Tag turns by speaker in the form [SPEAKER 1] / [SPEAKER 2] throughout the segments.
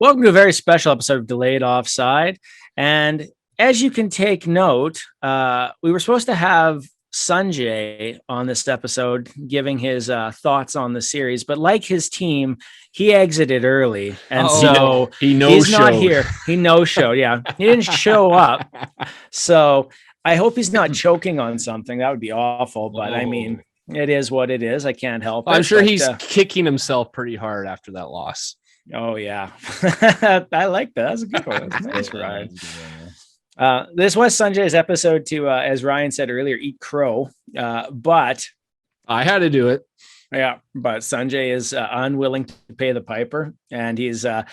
[SPEAKER 1] Welcome to a very special episode of Delayed Offside. And as you can take note, we were supposed to have Sunjay on this episode giving his thoughts on the series, but like his team, he exited early. And so he's not here. He no-showed. Yeah, he didn't show up. So I hope he's not choking on something. That would be awful. But I mean, it is what it is. I can't help it.
[SPEAKER 2] I'm sure he's kicking himself pretty hard after that loss.
[SPEAKER 1] Oh, yeah. I like that. That's a good one. That's nice, Ryan. This was Sunjay's episode to, as Ryan said earlier, eat crow. But
[SPEAKER 2] I had to do it.
[SPEAKER 1] Yeah, but Sunjay is unwilling to pay the piper, and he's not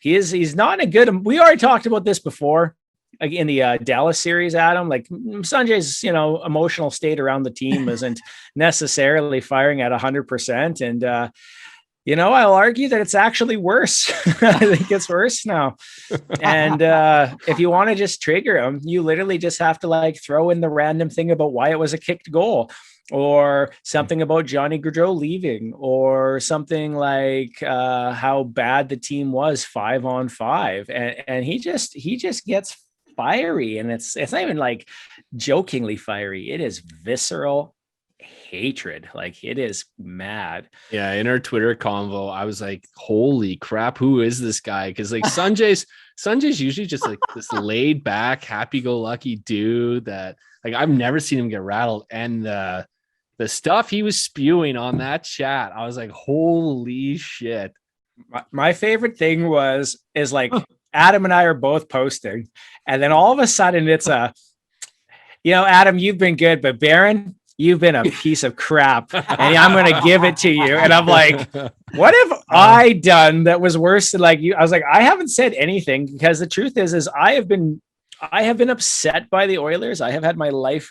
[SPEAKER 1] in a good. We already talked about this before, like in the Dallas series, Adam. Like Sunjay's, emotional state around the team isn't necessarily firing at 100%, and I'll argue that it's actually worse. I think it's worse now. And if you want to just trigger him, you literally just have to throw in the random thing about why it was a kicked goal, or something about Johnny Gaudreau leaving, or something like how bad the team was 5-on-5. And he just gets fiery, and it's not even like jokingly fiery. It is visceral hatred. Like, it is mad.
[SPEAKER 2] Yeah, in our Twitter convo, I was like, holy crap, who is this guy? Because Sunjay's usually just like this laid back, happy-go-lucky dude that I've never seen him get rattled. And the stuff he was spewing on that chat, I was like, holy shit.
[SPEAKER 1] My favorite thing is Adam and I are both posting, and then all of a sudden it's Adam, you've been good, but Baron, you've been a piece of crap, and I'm going to give it to you. And I'm like, what have I done that was worse than you? I was like, I haven't said anything, because the truth is I have been upset by the Oilers. I have had my life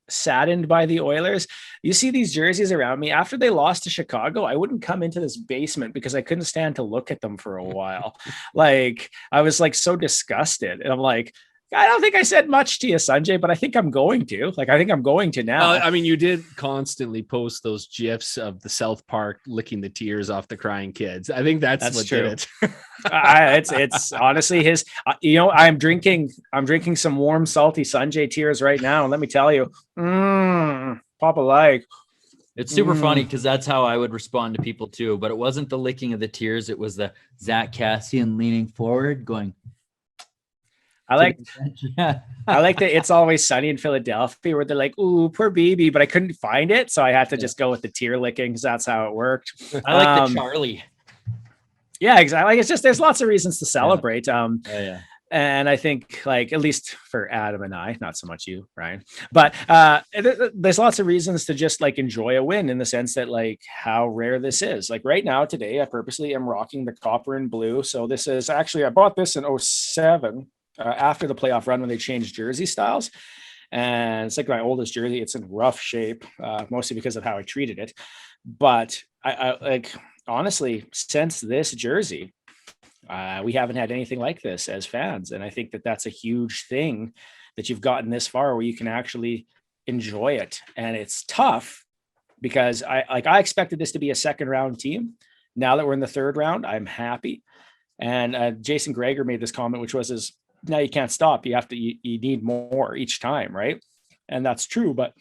[SPEAKER 1] saddened by the Oilers. You see these jerseys around me. After they lost to Chicago, I wouldn't come into this basement because I couldn't stand to look at them for a while. I was so disgusted, and I'm like, I don't think I said much to you, Sunjay, but I think I'm going to. I think I'm going to now.
[SPEAKER 2] I mean, you did constantly post those GIFs of the South Park licking the tears off the crying kids. I think that's what
[SPEAKER 1] true.
[SPEAKER 2] Did it.
[SPEAKER 1] It's honestly his. I'm drinking some warm, salty Sunjay tears right now, and let me tell you, Papa
[SPEAKER 3] It's super funny because that's how I would respond to people too. But it wasn't the licking of the tears; it was the Zach Cassian leaning forward, going.
[SPEAKER 1] I like that It's Always Sunny in Philadelphia, where they're like, "Ooh, poor baby," but I couldn't find it, so I had to just go with the tear licking, because that's how it worked.
[SPEAKER 3] I like the Charlie.
[SPEAKER 1] Yeah, exactly. It's just there's lots of reasons to celebrate.
[SPEAKER 3] Yeah.
[SPEAKER 1] And I think at least for Adam and I, not so much you, Ryan, but there's lots of reasons to just enjoy a win, in the sense that how rare this is. Right now, today, I purposely am rocking the copper and blue. So this is actually, I bought this in 2007. After the playoff run, when they changed jersey styles, and it's my oldest jersey. It's in rough shape, mostly because of how I treated it. But I honestly, since this jersey, we haven't had anything like this as fans, and I think that that's a huge thing, that you've gotten this far where you can actually enjoy it. And it's tough, because I expected this to be a second round team. Now that we're in the third round, I'm happy. And Jason Greger made this comment, which was now you can't stop. You have to, you need more each time. Right. And that's true, but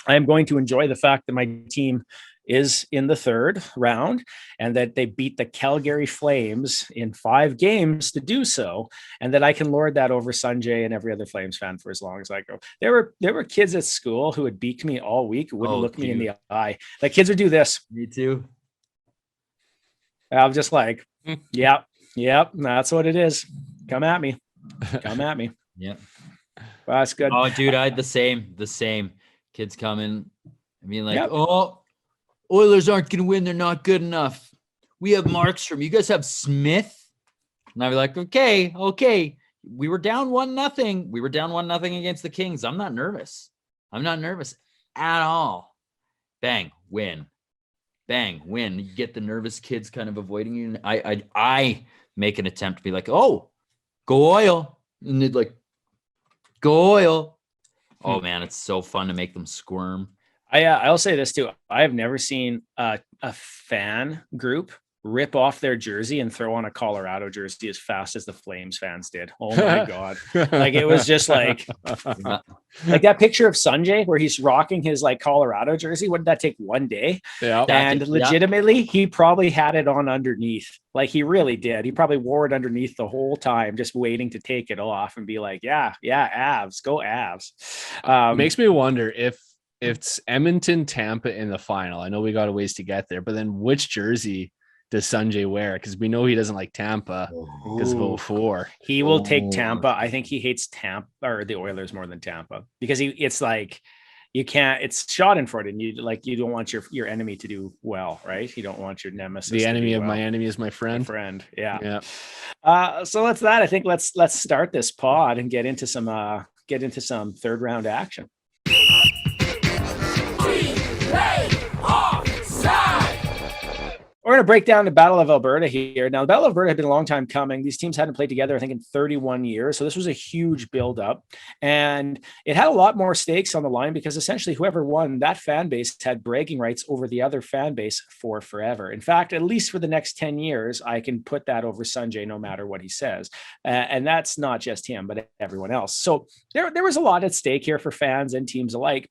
[SPEAKER 1] I am going to enjoy the fact that my team is in the third round, and that they beat the Calgary Flames in 5 games to do so. And that I can lord that over Sunjay and every other Flames fan for as long as I go. There were kids at school who would beak me all week, wouldn't look me in the eye. Kids would do this.
[SPEAKER 3] Me too.
[SPEAKER 1] I'm just yep, that's what it is. Come at me.
[SPEAKER 3] Yeah.
[SPEAKER 1] Well, that's good.
[SPEAKER 3] Oh, dude, I had the same kids coming. I mean, oh, Oilers aren't going to win. They're not good enough. We have Markstrom. You guys have Smith. And I'd be like, okay. We were down 1-0. We were down 1-0 against the Kings. I'm not nervous. At all. Bang, win. You get the nervous kids kind of avoiding you. And I make an attempt to be like, oh, go Oil. And they'd go Oil. Oh man, it's so fun to make them squirm.
[SPEAKER 1] I'll say this too. I have never seen a fan group rip off their jersey and throw on a Colorado jersey as fast as the Flames fans did. Oh my God. Like it was just like that picture of Sunjay where he's rocking his like Colorado jersey. What did that take? One day?
[SPEAKER 2] Yeah.
[SPEAKER 1] And legitimately, he probably had it on underneath. Like he really did. He probably wore it underneath the whole time, just waiting to take it off and be like, yeah, Avs, go Avs.
[SPEAKER 2] Makes me wonder if it's Edmonton, Tampa in the final. I know we got a ways to get there, but then which jersey does Sunjay wear? Because we know he doesn't like Tampa because of 04.
[SPEAKER 1] He will take Tampa. I think he hates Tampa or the Oilers more than Tampa because it's like you can't. It's Schadenfreude, and you don't want your enemy to do well, right? You don't want your nemesis.
[SPEAKER 2] The enemy of my enemy is my friend.
[SPEAKER 1] Yeah. So that's that. I think let's start this pod and get into some third round action. We're going to break down the Battle of Alberta here. Now, the Battle of Alberta had been a long time coming. These teams hadn't played together, I think, in 31 years. So this was a huge buildup. And it had a lot more stakes on the line because essentially whoever won, that fan base had bragging rights over the other fan base for forever. In fact, at least for the next 10 years, I can put that over Sunjay no matter what he says. And that's not just him, but everyone else. So there was a lot at stake here for fans and teams alike.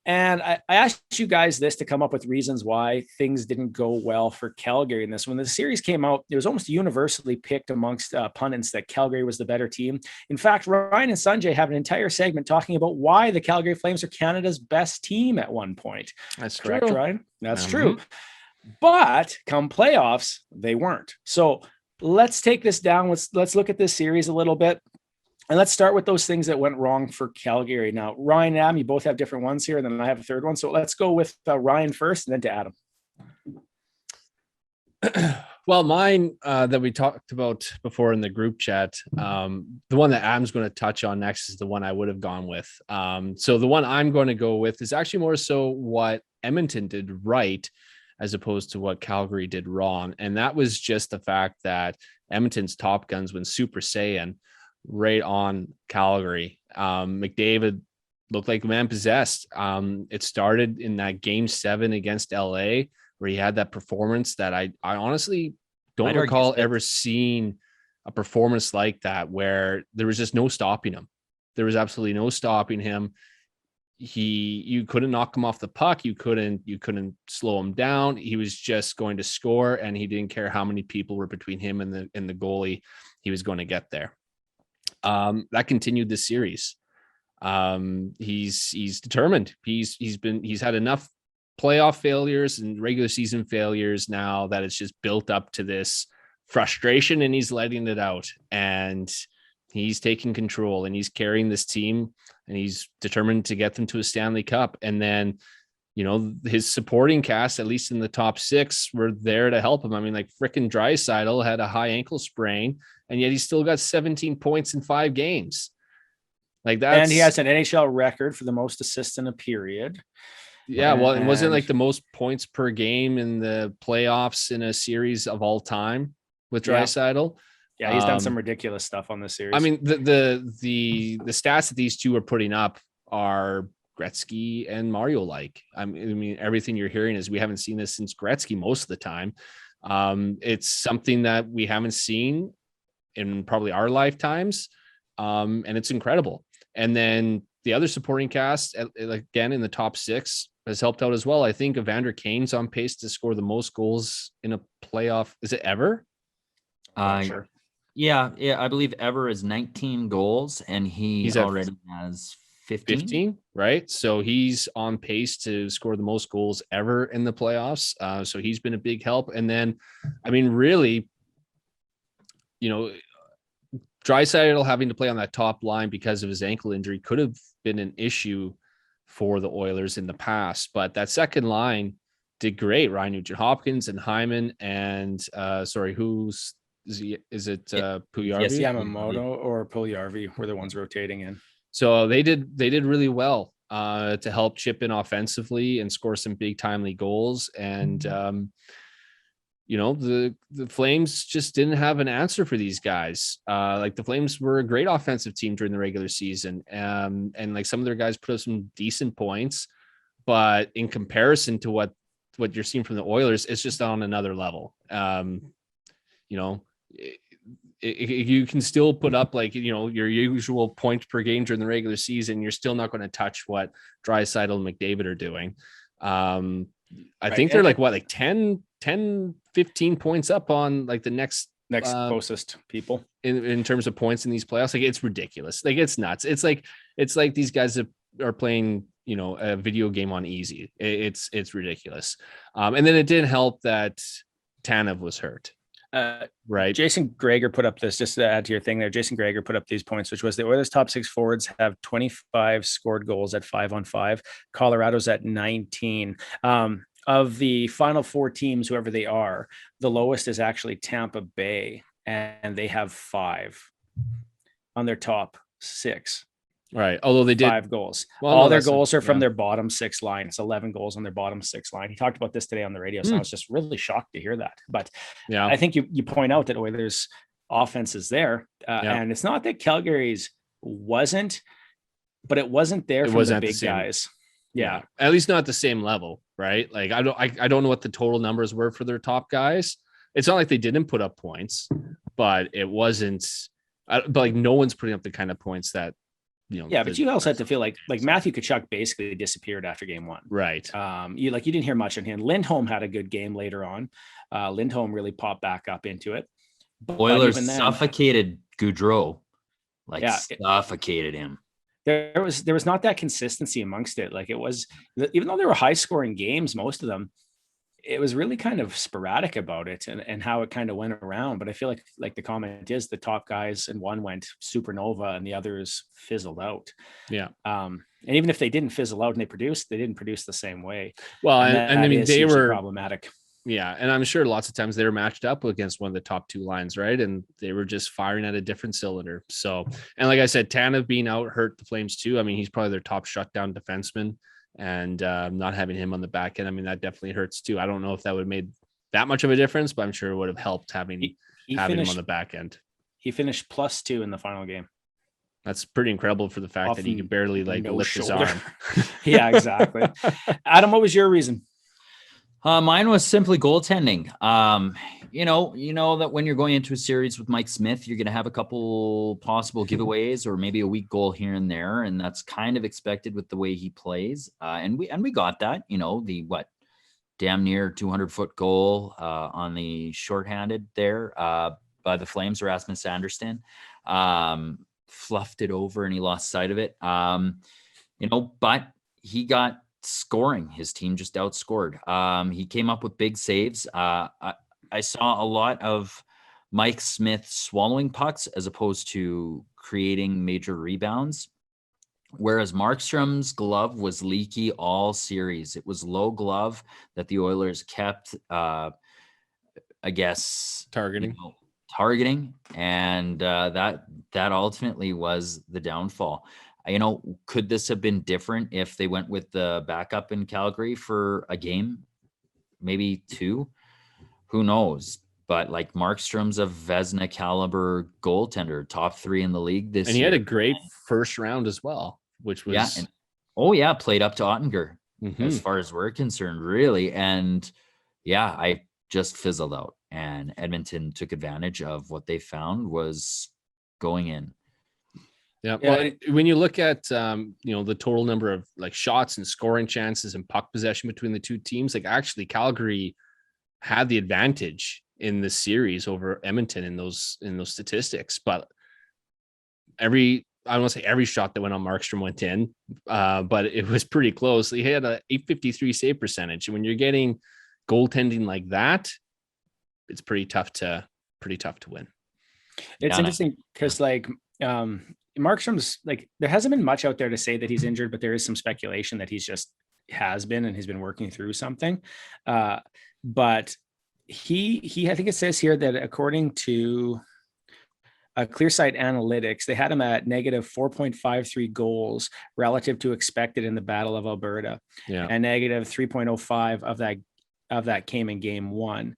[SPEAKER 1] And I asked you guys this to come up with reasons why things didn't go well for Calgary in this. When the series came out, it was almost universally picked amongst pundits that Calgary was the better team. In fact, Ryan and Sunjay have an entire segment talking about why the Calgary Flames are Canada's best team at one point.
[SPEAKER 2] That's
[SPEAKER 1] correct,
[SPEAKER 2] true.
[SPEAKER 1] Ryan? That's true. But come playoffs, they weren't. So let's take this down. Let's look at this series a little bit. And let's start with those things that went wrong for Calgary. Now, Ryan and Adam, you both have different ones here, and then I have a third one. So let's go with Ryan first and then to Adam.
[SPEAKER 2] Well, mine that we talked about before in the group chat, the one that Adam's going to touch on next is the one I would have gone with. So the one I'm going to go with is actually more so what Edmonton did right as opposed to what Calgary did wrong. And that was just the fact that Edmonton's top guns went Super Saiyan right on Calgary. McDavid looked like a man possessed. It started in that game 7 against LA where he had that performance that I honestly don't recall ever seeing a performance like that, where there was just no stopping him. There was absolutely no stopping him. You couldn't knock him off the puck. You couldn't slow him down. He was just going to score, and he didn't care how many people were between him and the goalie. He was going to get there. That continued this series. He's determined. He's had enough playoff failures and regular season failures now that it's just built up to this frustration, and he's letting it out, and he's taking control, and he's carrying this team, and he's determined to get them to a Stanley Cup. And then, his supporting cast, at least in the top 6, were there to help him. I mean, like frickin' Draisaitl had a high ankle sprain, and yet he still got 17 points in 5 games. Like that.
[SPEAKER 1] And he has an NHL record for the most assists in a period.
[SPEAKER 2] Yeah, well, it wasn't like the most points per game in the playoffs in a series of all time with Draisaitl.
[SPEAKER 1] Yeah, he's done some ridiculous stuff on this series.
[SPEAKER 2] I mean, the stats that these two are putting up are Gretzky and Mario like. I mean, everything you're hearing is we haven't seen this since Gretzky most of the time. It's something that we haven't seen in probably our lifetimes, and it's incredible. And then the other supporting cast, again in the top 6, has helped out as well. I think Evander Kane's on pace to score the most goals in a playoff. Is it ever?
[SPEAKER 3] Sure. Yeah, I believe ever is 19 goals, and he's already has 15,
[SPEAKER 2] right? So he's on pace to score the most goals ever in the playoffs. So he's been a big help. And then, I mean, really, Draisaitl having to play on that top line because of his ankle injury could have been an issue for the Oilers in the past, but that second line did great. Ryan Nugent-Hopkins and Hyman and is it Puljujarvi?
[SPEAKER 1] Yes, Yamamoto or Puljujarvi were the ones rotating in.
[SPEAKER 2] So they did really well to help chip in offensively and score some big timely goals. And the Flames just didn't have an answer for these guys. Like the Flames were a great offensive team during the regular season. And like some of their guys put up some decent points, but in comparison to what what you're seeing from the Oilers is just on another level. You know, you can still put up like, you know, your usual points per game during the regular season. You're still not going to touch what Draisaitl and McDavid are doing. I think they're like 10, 15 points up on like the next
[SPEAKER 1] closest people
[SPEAKER 2] in terms of points in these playoffs. Like, it's ridiculous. Like, it's nuts. It's like these guys are playing, you know, a video game on easy. It's ridiculous. And then it didn't help that Tanev was hurt. Right.
[SPEAKER 1] Jason Greger put up this, just to add to your thing there. Jason Greger put up these points, which was the Oilers' top 6 forwards have 25 scored goals at 5-on-5. Colorado's at 19. Of the final 4 teams, whoever they are, the lowest is actually Tampa Bay, and they have 5 on their top 6.
[SPEAKER 2] Right. Although they did
[SPEAKER 1] 5 goals.
[SPEAKER 2] Well,
[SPEAKER 1] all their goals are from their bottom 6 line. It's 11 goals on their bottom 6 line. He talked about this today on the radio, so I was just really shocked to hear that. But yeah, I think you point out that Oilers offense is there, and it's not that Calgary's wasn't, but it wasn't there for the big guys. Yeah,
[SPEAKER 2] at least not at the same level, right? Like, I don't know what the total numbers were for their top guys. It's not like they didn't put up points, but it wasn't. But like, no one's putting up the kind of points that, you know.
[SPEAKER 1] Yeah, but you also have to feel like Matthew Tkachuk basically disappeared after game 1,
[SPEAKER 2] right?
[SPEAKER 1] You didn't hear much on him. Lindholm had a good game later on. Lindholm really popped back up into it.
[SPEAKER 3] But Oilers suffocated Gaudreau, suffocated him.
[SPEAKER 1] There was not that consistency amongst it. Like, it was, even though they were high scoring games, most of them, it was really kind of sporadic about it and how it kind of went around. But I feel like the comment is the top guys in one went supernova and the others fizzled out.
[SPEAKER 2] Yeah.
[SPEAKER 1] And even if they didn't fizzle out and they didn't produce the same way.
[SPEAKER 2] Well, and I mean, they were
[SPEAKER 1] problematic.
[SPEAKER 2] Yeah. And I'm sure lots of times they were matched up against one of the top 2 lines, right? And they were just firing at a different cylinder. So, and like I said, Tanev being out hurt the Flames too. I mean, he's probably their top shutdown defenseman, and not having him on the back end, I mean, that definitely hurts too. I don't know if that would have made that much of a difference, but I'm sure it would have helped having him on the back end.
[SPEAKER 1] He finished +2 in the final game.
[SPEAKER 2] That's pretty incredible for the fact that he could barely lift his arm.
[SPEAKER 1] Yeah, exactly. Adam, what was your reason?
[SPEAKER 3] Mine was simply goaltending. You know that when you're going into a series with Mike Smith, you're going to have a couple possible giveaways or maybe a weak goal here and there, and that's kind of expected with the way he plays. And we got that. You know, the damn near 200-foot goal on the shorthanded there by the Flames, Rasmus Andersson, fluffed it over and he lost sight of it. But he got scoring. His team just outscored. He came up with big saves. I saw a lot of Mike Smith swallowing pucks as opposed to creating major rebounds, whereas Markstrom's glove was leaky all series. It was low glove that the Oilers kept, I guess,
[SPEAKER 2] targeting,
[SPEAKER 3] and that ultimately was the downfall. Could this have been different if they went with the backup in Calgary for a game, maybe 2? Who knows? But like, Markstrom's a Vezina caliber goaltender, top 3 in the league this year.
[SPEAKER 2] And he had a great first round as well, which was
[SPEAKER 3] played up to Ottinger as far as we're concerned, really. And I just fizzled out, and Edmonton took advantage of what they found was going in.
[SPEAKER 2] Yeah. Well, when you look at, the total number of like shots and scoring chances and puck possession between the 2 teams, like, actually Calgary had the advantage in this series over Edmonton in those statistics, but I don't want to say every shot that went on Markstrom went in, but it was pretty close. He had a 853 save percentage. And when you're getting goaltending like that, it's pretty tough to win.
[SPEAKER 1] It's interesting because Markstrom's there hasn't been much out there to say that he's injured, but there is some speculation that he's been working through something. But he, I think it says here that according to ClearSight Analytics, they had him at negative 4.53 goals relative to expected in the Battle of Alberta, and negative 3.05 of that came in game 1.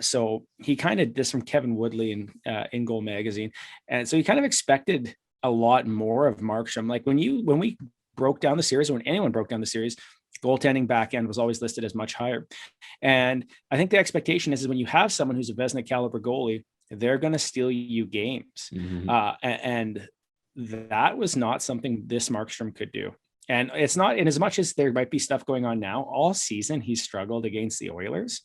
[SPEAKER 1] So he kind of, this from Kevin Woodley in Goal Magazine, and so he kind of expected a lot more of Markstrom. Like, when we broke down the series, when anyone broke down the series, Goaltending back end was always listed as much higher. And I think the expectation is when you have someone who's a Vezina caliber goalie, they're going to steal you games. And that was not something this Markstrom could do. And it's not, in as much as there might be stuff going on now, all season he's struggled against the Oilers.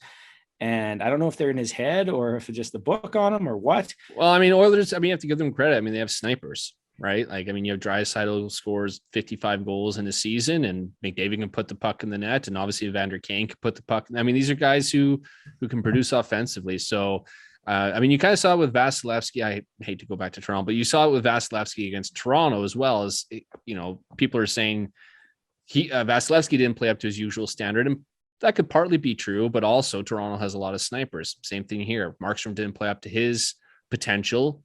[SPEAKER 1] And I don't know if they're in his head or if it's just the book on him or what.
[SPEAKER 2] Well, I mean, Oilers, I mean, you have to give them credit. I mean, they have snipers, right? Like, I mean, you have Draisaitl scores 55 goals in a season, and McDavid can put the puck in the net, and obviously Evander Kane can put the puck. I mean, these are guys who can produce offensively. So, I mean, you kind of saw it with Vasilevsky. I hate to go back to Toronto, but you saw it with Vasilevsky against Toronto as well. As you know, people are saying Vasilevsky didn't play up to his usual standard, and that could partly be true, but also Toronto has a lot of snipers. Same thing here. Markstrom didn't play up to his potential,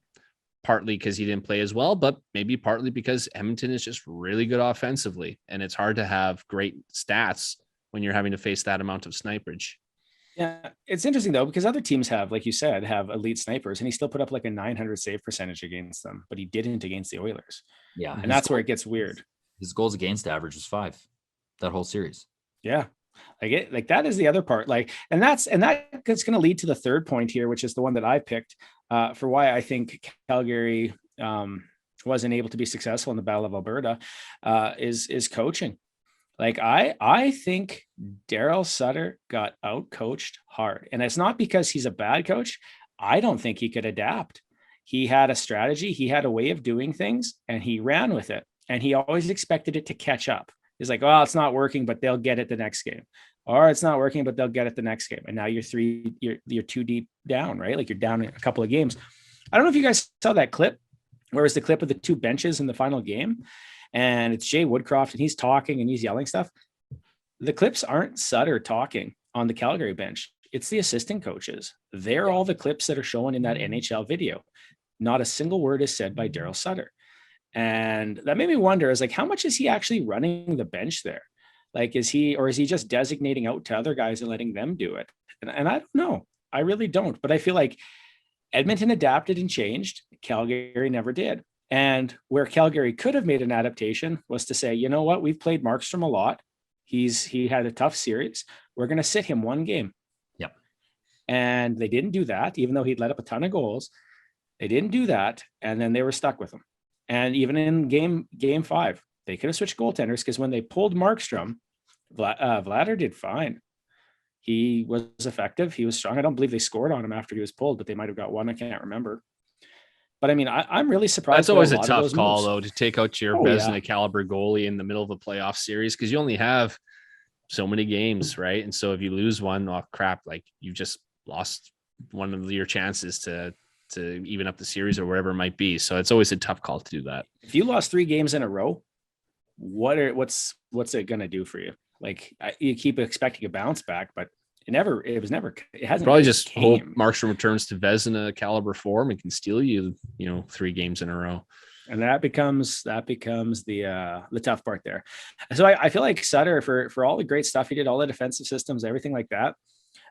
[SPEAKER 2] partly because he didn't play as well, but maybe partly because Edmonton is just really good offensively, and it's hard to have great stats when you're having to face that amount of sniperage.
[SPEAKER 1] Yeah, it's interesting though, because other teams have, like you said, have elite snipers, and he still put up like a 900 save percentage against them, but he didn't against the Oilers.
[SPEAKER 3] Yeah.
[SPEAKER 1] And that's where it gets weird.
[SPEAKER 3] His goals against average was 5 that whole series.
[SPEAKER 1] Yeah. Like that is the other part. Like, and that's going to lead to the third point here, which is the one that I picked for why I think Calgary wasn't able to be successful in the Battle of Alberta is coaching. Like I think Daryl Sutter got out-coached hard, and it's not because he's a bad coach. I don't think he could adapt. He had a strategy, he had a way of doing things, and he ran with it. And he always expected it to catch up. He's like, oh, it's not working, but they'll get it the next game. Or it's not working, but they'll get it the next game. And now you're too deep down, right? Like you're down a couple of games. I don't know if you guys saw that clip. Where was the clip of the two benches in the final game? And it's Jay Woodcroft, and he's talking and he's yelling stuff. The clips aren't Sutter talking on the Calgary bench. It's the assistant coaches. They're all the clips that are shown in that NHL video. Not a single word is said by Daryl Sutter. And that made me wonder, is like, how much is he actually running the bench there? Like, is he just designating out to other guys and letting them do it? And I don't know. I really don't. But I feel like Edmonton adapted and changed. Calgary never did. And where Calgary could have made an adaptation was to say, you know what? We've played Markstrom a lot. He had a tough series. We're going to sit him one game.
[SPEAKER 3] Yep.
[SPEAKER 1] And they didn't do that, even though he'd let up a ton of goals. They didn't do that. And then they were stuck with him. And even in game 5, they could have switched goaltenders, because when they pulled Markstrom, Vladar did fine. He was effective. He was strong. I don't believe they scored on him after he was pulled, but they might have got one. I can't remember. But I mean, I'm really surprised.
[SPEAKER 2] That's always a tough call, though, to take out your Vezina caliber goalie in the middle of a playoff series, because you only have so many games, right? And so if you lose one, oh crap, like you just lost one of your chances to even up the series or wherever it might be. So it's always a tough call to do that.
[SPEAKER 1] If you lost 3 games in a row, what's it going to do for you? Like you keep expecting a bounce back, but it hasn't.
[SPEAKER 2] Probably just hope Markstrom returns to Vezina caliber form and can steal you 3 games in a row.
[SPEAKER 1] And that becomes the tough part there. So I feel like Sutter, for all the great stuff he did, all the defensive systems, everything like that.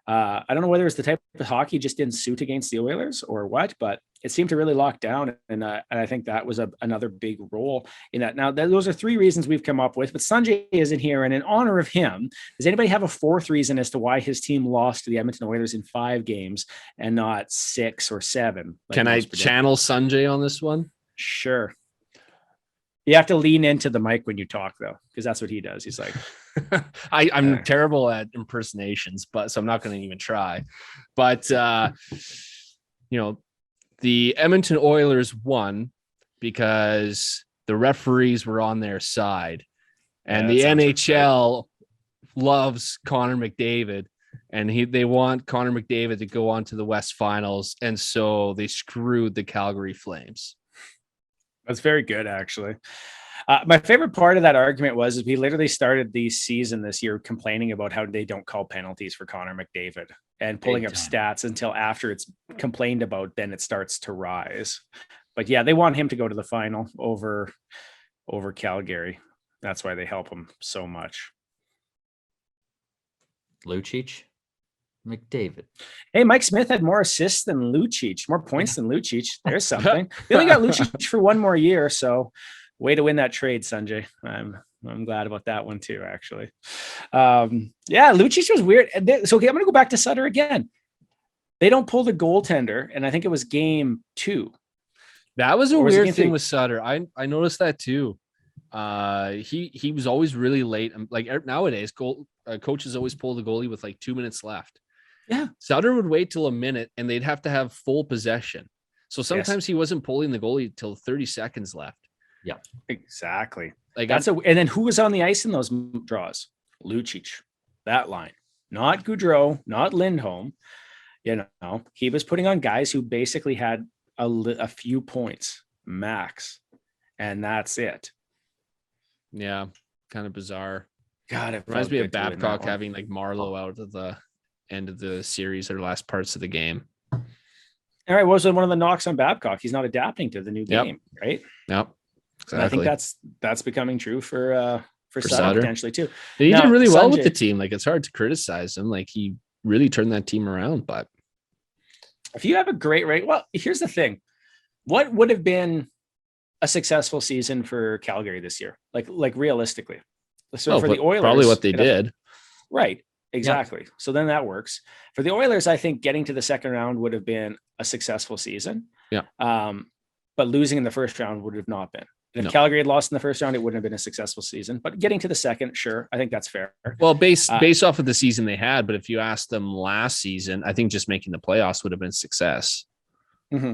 [SPEAKER 1] I don't know whether it's the type of hockey just didn't suit against the Oilers or what, but it seemed to really lock down. And I think that was another big role in that. Now, those are 3 reasons we've come up with, but Sunjay isn't here. And in honor of him, does anybody have a 4th reason as to why his team lost to the Edmonton Oilers in 5 games and not 6 or 7?
[SPEAKER 2] Can I channel Sunjay on this one?
[SPEAKER 1] Sure. You have to lean into the mic when you talk, though, because that's what he does. He's like,
[SPEAKER 2] I'm terrible at impersonations, so I'm not going to even try. But, the Edmonton Oilers won because the referees were on their side, and the NHL loves Connor McDavid, and they want Connor McDavid to go on to the West Finals, and so they screwed the Calgary Flames.
[SPEAKER 1] That's very good, actually. My favorite part of that argument was we literally started the season this year complaining about how they don't call penalties for Connor McDavid and pulling up stats until after it's complained about, then it starts to rise. But yeah, they want him to go to the final over Calgary. That's why they help him so much.
[SPEAKER 3] Lucic, McDavid.
[SPEAKER 1] Hey, Mike Smith had more assists than Lucic, more points than Lucic. There's something. They only got Lucic for 1 more year, so way to win that trade, Sunjay. I'm I'm glad about that one too, actually. Yeah, Lucic was weird. So okay, I'm going to go back to Sutter again. They don't pull the goaltender, and I think it was game 2.
[SPEAKER 2] That was a
[SPEAKER 1] Or was it
[SPEAKER 2] weird
[SPEAKER 1] game
[SPEAKER 2] thing
[SPEAKER 1] 3?
[SPEAKER 2] with Sutter. I noticed that too. He was always really late. Like nowadays, coaches always pull the goalie with like 2 minutes left.
[SPEAKER 1] Yeah.
[SPEAKER 2] Sutter would wait till a minute, and they'd have to have full possession. So sometimes he wasn't pulling the goalie till 30 seconds left.
[SPEAKER 3] Yeah,
[SPEAKER 1] exactly.
[SPEAKER 2] Like
[SPEAKER 1] and then who was on the ice in those draws? Lucic, that line, not Gaudreau, not Lindholm. You know, he was putting on guys who basically had a few points max, and that's it.
[SPEAKER 2] Yeah, kind of bizarre.
[SPEAKER 1] God, it
[SPEAKER 2] reminds me of Babcock having like Marlowe out at the end of the series or last parts of the game.
[SPEAKER 1] All right, what was one of the knocks on Babcock? He's not adapting to the new game, right?
[SPEAKER 2] Yep. Exactly.
[SPEAKER 1] And I think that's becoming true for Sutter potentially too.
[SPEAKER 2] He did really well with the team. Like, it's hard to criticize him. Like, he really turned that team around. But
[SPEAKER 1] if you have a great rate, well, here's the thing: what would have been a successful season for Calgary this year? Like realistically, so for the Oilers,
[SPEAKER 2] probably what they did,
[SPEAKER 1] right? Exactly. Yeah. So then that works for the Oilers. I think getting to the second round would have been a successful season.
[SPEAKER 2] Yeah.
[SPEAKER 1] But losing in the first round would have not been. If Calgary had lost in the first round, it wouldn't have been a successful season. But getting to the second, sure, I think that's fair.
[SPEAKER 2] Well, based off of the season they had, but if you asked them last season, I think just making the playoffs would have been success.
[SPEAKER 1] Mm-hmm.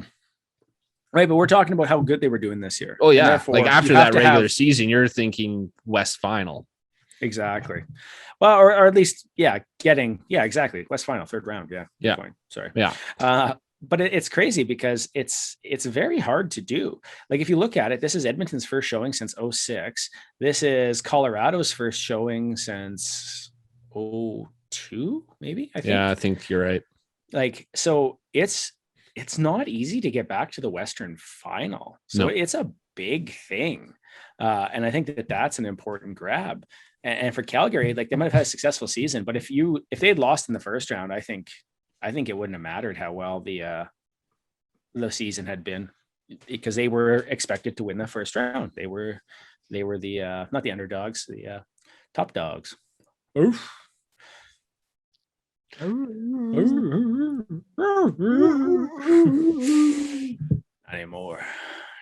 [SPEAKER 1] Right, but we're talking about how good they were doing this year.
[SPEAKER 2] Oh yeah, like after that regular season, you're thinking West Final.
[SPEAKER 1] Exactly. Well, or at least, exactly. West Final, third round. Yeah. Point. Sorry.
[SPEAKER 2] Yeah.
[SPEAKER 1] But it's crazy because it's very hard to do. Like, if you look at it, this is Edmonton's first showing since 2006. This is Colorado's first showing since 2002, maybe. I think.
[SPEAKER 2] Yeah, I think you're right.
[SPEAKER 1] Like, so it's not easy to get back to the Western Final. So it's a big thing. And I think that's an important grab. And for Calgary, like, they might have had a successful season, but if they had lost in the first round, I think it wouldn't have mattered how well the season had been, because they were expected to win the first round. They were the not the underdogs, the top dogs. Oof. Not anymore.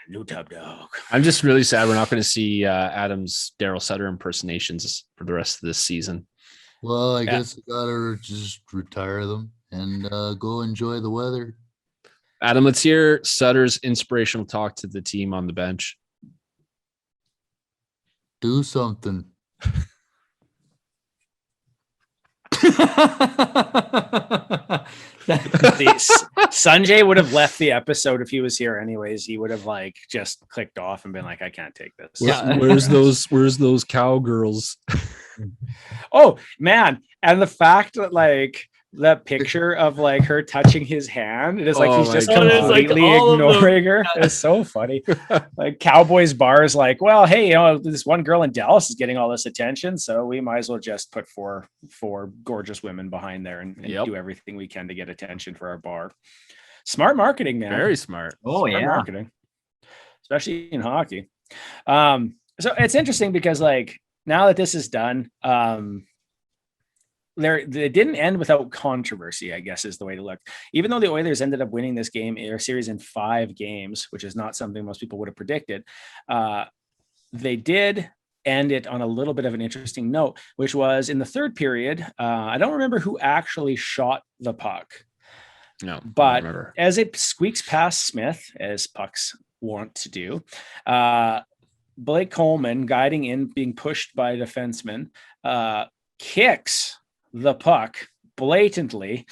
[SPEAKER 1] New top dog.
[SPEAKER 2] I'm just really sad we're not going to see Adam's Daryl Sutter impersonations for the rest of this season.
[SPEAKER 3] Well, I guess I gotta just retire them and go enjoy the weather.
[SPEAKER 2] Adam, let's hear Sutter's inspirational talk to the team on the bench.
[SPEAKER 3] Do something.
[SPEAKER 1] Sunjay would have left the episode if he was here anyways. He would have like just clicked off and been like, I can't take this.
[SPEAKER 2] Where's those cowgirls?
[SPEAKER 1] Oh man. And the fact that like that picture of like her touching his hand, it is like he's just completely ignoring her. It's so funny. Like Cowboys bar is like, well, hey, you know, this one girl in Dallas is getting all this attention, so we might as well just put four gorgeous women behind there and do everything we can to get attention for our bar. Smart marketing, man.
[SPEAKER 2] Very smart.
[SPEAKER 3] Oh, smart
[SPEAKER 1] marketing, especially in hockey. So it's interesting because like now that this is done, they didn't end without controversy, I guess is the way to look. Even though the Oilers ended up winning this game or series in 5 games, which is not something most people would have predicted, they did end it on a little bit of an interesting note, which was in the third period. I don't remember who actually shot the puck.
[SPEAKER 2] No,
[SPEAKER 1] but as it squeaks past Smith, as pucks want to do, Blake Coleman, guiding in, being pushed by a defenseman, kicks the puck blatantly.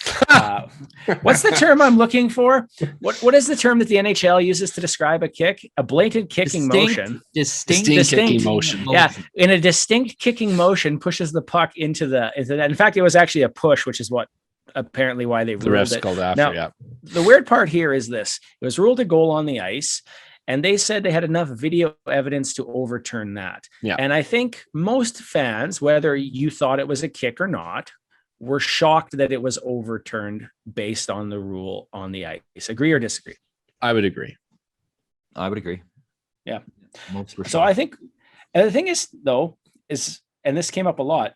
[SPEAKER 1] What's the term I'm looking for? What is the term that the NHL uses to describe a kick? A blatant kicking motion.
[SPEAKER 3] Distinct
[SPEAKER 2] kicking motion.
[SPEAKER 1] Yeah, in a distinct kicking motion, pushes the puck into that. In fact, it was actually a push, which is what apparently why they ruled
[SPEAKER 2] the refs
[SPEAKER 1] it.
[SPEAKER 2] Called after. Now,
[SPEAKER 1] the weird part here is this: it was ruled a goal on the ice. And they said they had enough video evidence to overturn that.
[SPEAKER 2] Yeah.
[SPEAKER 1] And I think most fans, whether you thought it was a kick or not, were shocked that it was overturned based on the rule on the ice. Agree or disagree?
[SPEAKER 2] I would agree.
[SPEAKER 3] I would agree.
[SPEAKER 1] Yeah.
[SPEAKER 3] Most were
[SPEAKER 1] so I think, and the thing is, though, and this came up a lot.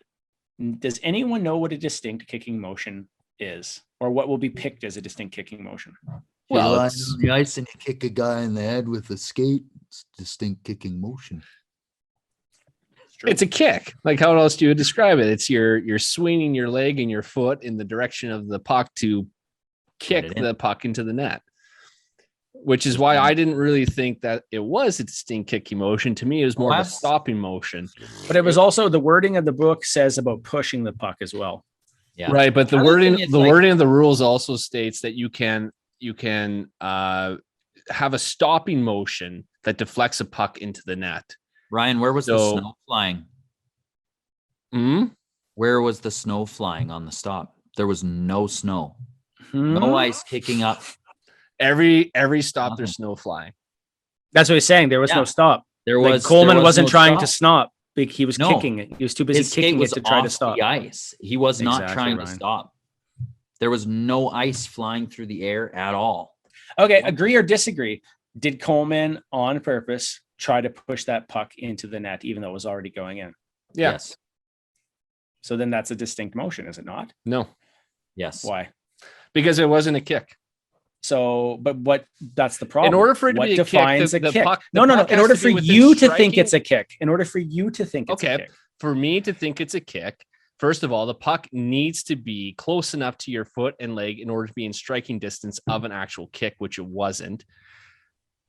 [SPEAKER 1] Does anyone know what a distinct kicking motion is, or what will be picked as a distinct kicking motion?
[SPEAKER 3] Well, you lie on the ice and you kick a guy in the head with a skate. It's distinct kicking motion.
[SPEAKER 2] It's a kick. Like, how else do you describe it? It's you're swinging your leg and your foot in the direction of the puck to kick the puck into the net, which is why I didn't really think that it was a distinct kicking motion. To me, it was more of a stopping motion.
[SPEAKER 1] But it was also, the wording of the book says about pushing the puck as well.
[SPEAKER 2] Yeah. Right. But the wording of the rules also states that you can have a stopping motion that deflects a puck into the net.
[SPEAKER 3] Ryan, where was the snow flying? Where was the snow flying on the stop? There was no snow. No ice kicking up.
[SPEAKER 2] Every stop, there's snow flying.
[SPEAKER 1] That's what he's saying. There was no stop. Coleman wasn't trying to stop. He was kicking it. He was too busy kicking it to try to stop
[SPEAKER 3] the ice. He was not trying to stop. There was no ice flying through the air at all.
[SPEAKER 1] Okay, agree or disagree? Did Coleman on purpose try to push that puck into the net, even though it was already going in?
[SPEAKER 3] Yes.
[SPEAKER 1] So then that's a distinct motion, is it not?
[SPEAKER 2] No.
[SPEAKER 3] Yes.
[SPEAKER 1] Why?
[SPEAKER 2] Because it wasn't a kick.
[SPEAKER 1] So, but that's the problem.
[SPEAKER 2] In order for it to be a kick,
[SPEAKER 1] the kick? No. In order for you to think it's a kick. In order for you to think it's a kick.
[SPEAKER 2] For me to think it's a kick, first of all, the puck needs to be close enough to your foot and leg in order to be in striking distance of an actual kick, which it wasn't.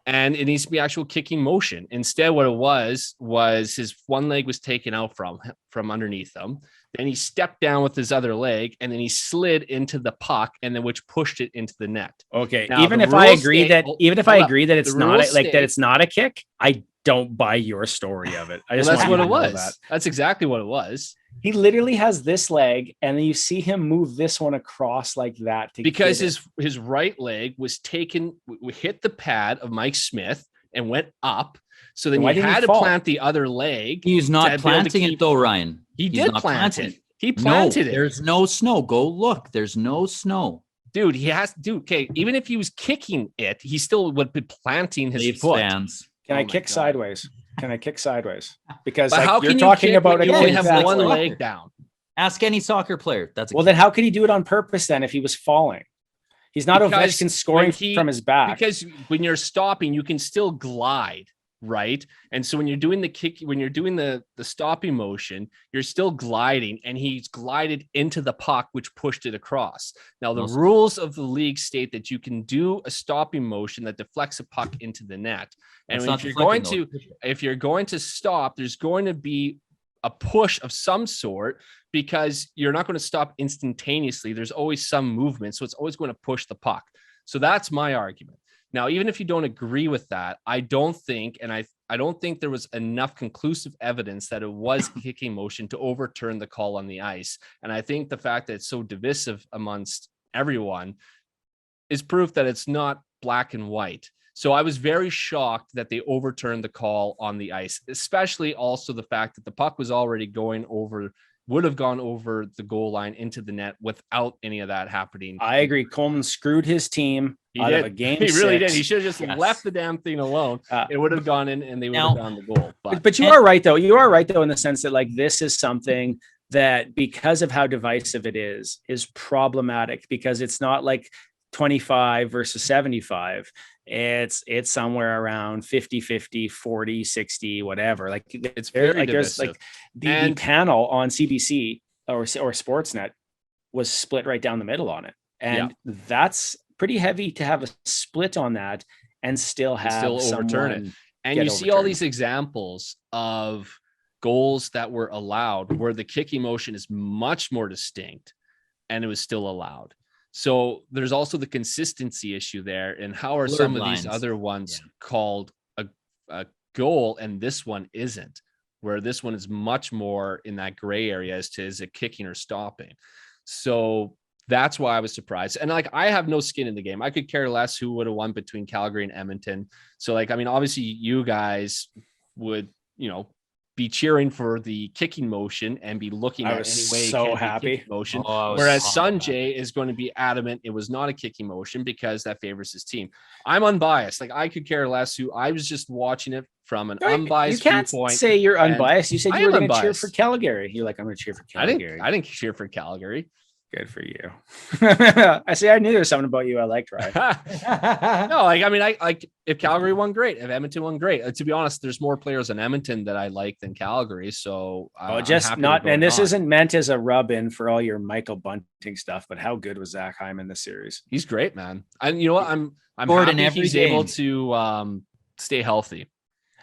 [SPEAKER 2] And it needs to be actual kicking motion. Instead, what it was his one leg was taken out from underneath him. Then he stepped down with his other leg, and then he slid into the puck, and then which pushed it into the net.
[SPEAKER 1] Okay. Now, even if I agree that it's not a kick, I don't buy your story of it.
[SPEAKER 2] That's what it was. That's exactly what it was.
[SPEAKER 1] He literally has this leg, and then you see him move this one across like that
[SPEAKER 2] because his right leg was taken, hit the pad of Mike Smith and went up. So then you had to plant the other leg.
[SPEAKER 3] He's not planting it though, Ryan.
[SPEAKER 2] He did plant it. He planted it.
[SPEAKER 3] There's no snow. Go look. There's no snow.
[SPEAKER 2] Dude, okay. Even if he was kicking it, he still would be planting his foot.
[SPEAKER 3] Fans.
[SPEAKER 1] Can I kick sideways? Can I kick sideways? Because
[SPEAKER 2] how
[SPEAKER 1] you're talking about
[SPEAKER 2] you only have one leg down.
[SPEAKER 3] Ask any soccer player.
[SPEAKER 1] Then how could he do it on purpose then if he was falling? He's not Ovechkin scoring from his back.
[SPEAKER 2] Because when you're stopping, you can still glide, right? And so when you're doing the kick, when you're doing the stopping motion, you're still gliding, and he's glided into the puck, which pushed it across. Now, the rules of the league state that you can do a stopping motion that deflects a puck into the net. And if you're going to stop, there's going to be a push of some sort, because you're not going to stop instantaneously. There's always some movement. So it's always going to push the puck. So that's my argument. Now, even if you don't agree with that, I don't think there was enough conclusive evidence that it was kicking motion to overturn the call on the ice. And I think the fact that it's so divisive amongst everyone is proof that it's not black and white. So I was very shocked that they overturned the call on the ice, especially also the fact that the puck was already would have gone over the goal line into the net without any of that happening.
[SPEAKER 1] I agree. Coleman screwed his team out of a game.
[SPEAKER 2] He really did. He should have just left the damn thing alone. It would have gone in, and they would have found the goal.
[SPEAKER 1] But you are right, though. You are right, though, in the sense that this is something that, because of how divisive it is problematic, because it's not like 25 versus 75. It's somewhere around 50-50, 40-60, whatever. It's very there's the panel on CBC or Sportsnet was split right down the middle on it. And that's pretty heavy to have a split on that and still overturn it.
[SPEAKER 2] And you see all these examples of goals that were allowed where the kicking motion is much more distinct and it was still allowed. So there's also the consistency issue there. And how are some of these other ones called a goal and this one isn't, where this one is much more in that gray area as to is it kicking or stopping? So that's why I was surprised. And I have no skin in the game. I could care less who would have won between Calgary and Edmonton. So obviously you guys would, be cheering for the kicking motion and be looking
[SPEAKER 1] I
[SPEAKER 2] at
[SPEAKER 1] was
[SPEAKER 2] any way
[SPEAKER 1] so
[SPEAKER 2] it can be
[SPEAKER 1] happy.
[SPEAKER 2] kicking motion.
[SPEAKER 3] Oh, I was
[SPEAKER 2] Whereas
[SPEAKER 3] so happy.
[SPEAKER 2] Sunjay is going to be adamant it was not a kicking motion because that favors his team. I'm unbiased. Like I could care less who. I was just watching it from an unbiased
[SPEAKER 1] You can't
[SPEAKER 2] viewpoint.
[SPEAKER 1] say you're unbiased. You said
[SPEAKER 2] I
[SPEAKER 1] you were
[SPEAKER 2] am
[SPEAKER 1] going to cheer
[SPEAKER 2] unbiased.
[SPEAKER 1] for Calgary. You're like, I'm going to cheer for Calgary.
[SPEAKER 2] I didn't cheer for Calgary.
[SPEAKER 1] Good for you. I say I knew there was something about you I liked, right?
[SPEAKER 2] No, like I mean, I like if Calgary won, great. If Edmonton won, great. To be honest, there's more players in Edmonton that I like than Calgary. So
[SPEAKER 1] just not. And this isn't meant as a rub in for all your Michael Bunting stuff. But how good was Zach Hyman this series?
[SPEAKER 2] He's great, man. And you know what? I'm
[SPEAKER 3] Scored in
[SPEAKER 2] happy
[SPEAKER 3] every
[SPEAKER 2] he's
[SPEAKER 3] game.
[SPEAKER 2] able to stay healthy.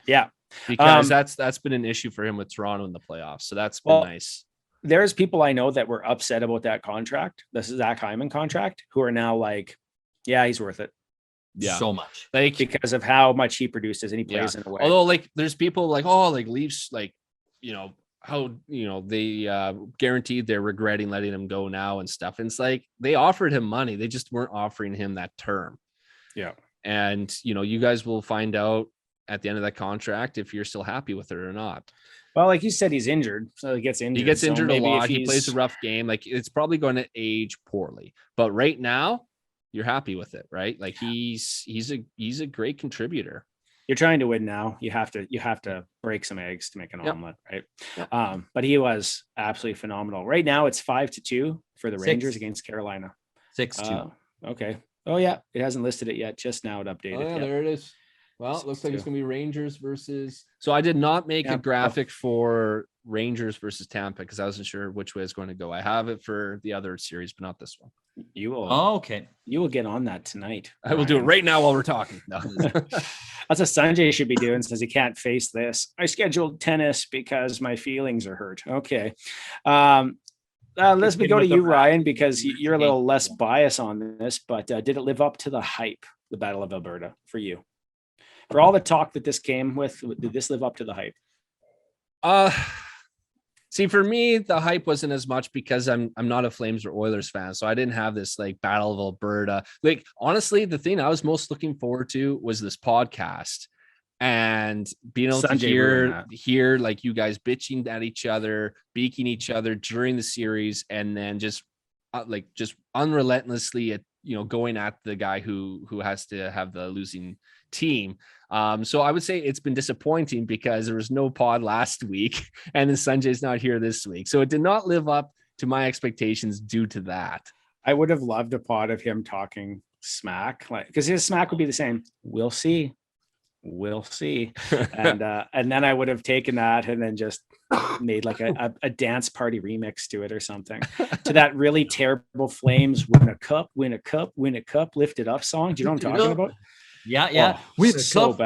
[SPEAKER 1] Yeah,
[SPEAKER 2] because that's been an issue for him with Toronto in the playoffs. So that's been nice.
[SPEAKER 1] There's people I know that were upset about that contract, this is Zach Hyman contract, who are now like, yeah, he's worth it.
[SPEAKER 2] Yeah,
[SPEAKER 3] so much,
[SPEAKER 1] like because of how much he produces and he plays in a way.
[SPEAKER 2] Although, like, there's people like, oh, like Leafs, like, you know how they guaranteed they're regretting letting him go now and stuff. And it's like they offered him money, they just weren't offering him that term.
[SPEAKER 1] Yeah,
[SPEAKER 2] and you guys will find out at the end of that contract if you're still happy with it or not.
[SPEAKER 1] Well, like you said, he's injured, so he gets injured.
[SPEAKER 2] He gets injured a lot. He plays a rough game. Like it's probably going to age poorly. But right now, you're happy with it, right? Like he's a great contributor.
[SPEAKER 1] You're trying to win now. You have to break some eggs to make an omelet, right? Yep. But he was absolutely phenomenal. Right now, it's 5-2 for the Rangers against Carolina.
[SPEAKER 3] 6-2.
[SPEAKER 1] Okay. Oh yeah, it hasn't listed it yet. Just now it updated.
[SPEAKER 2] Oh, yeah, there it is. Well, it looks like it's going to be Rangers versus. So I did not make a graphic for Rangers versus Tampa because I wasn't sure which way it's going to go. I have it for the other series, but not this one.
[SPEAKER 1] You will.
[SPEAKER 3] Oh, okay.
[SPEAKER 1] You will get on that tonight.
[SPEAKER 2] I will do it right now while we're talking. No.
[SPEAKER 1] That's what Sunjay should be doing. Says he can't face this. I scheduled tennis because my feelings are hurt. Okay. Let's go to you, Ryan, because you're a little less biased on this, but did it live up to the hype, the Battle of Alberta, for you? For all the talk that this came with, did this live up to the hype?
[SPEAKER 2] See, for me, the hype wasn't as much because I'm not a Flames or Oilers fan, so I didn't have this like Battle of Alberta. Like honestly, the thing I was most looking forward to was this podcast and being able to hear like you guys bitching at each other, beaking each other during the series, and then just unrelentlessly going at the guy who has to have the losing team. So I would say it's been disappointing because there was no pod last week and then Sunjay's not here this week. So it did not live up to my expectations due to that.
[SPEAKER 1] I would have loved a pod of him talking smack, like because his smack would be the same. We'll see. And then I would have taken that and then just made like a dance party remix to it or something to that really terrible Flames win a cup, lift it up song. Do you know what I'm talking about?
[SPEAKER 3] Yeah.
[SPEAKER 1] Win a cup,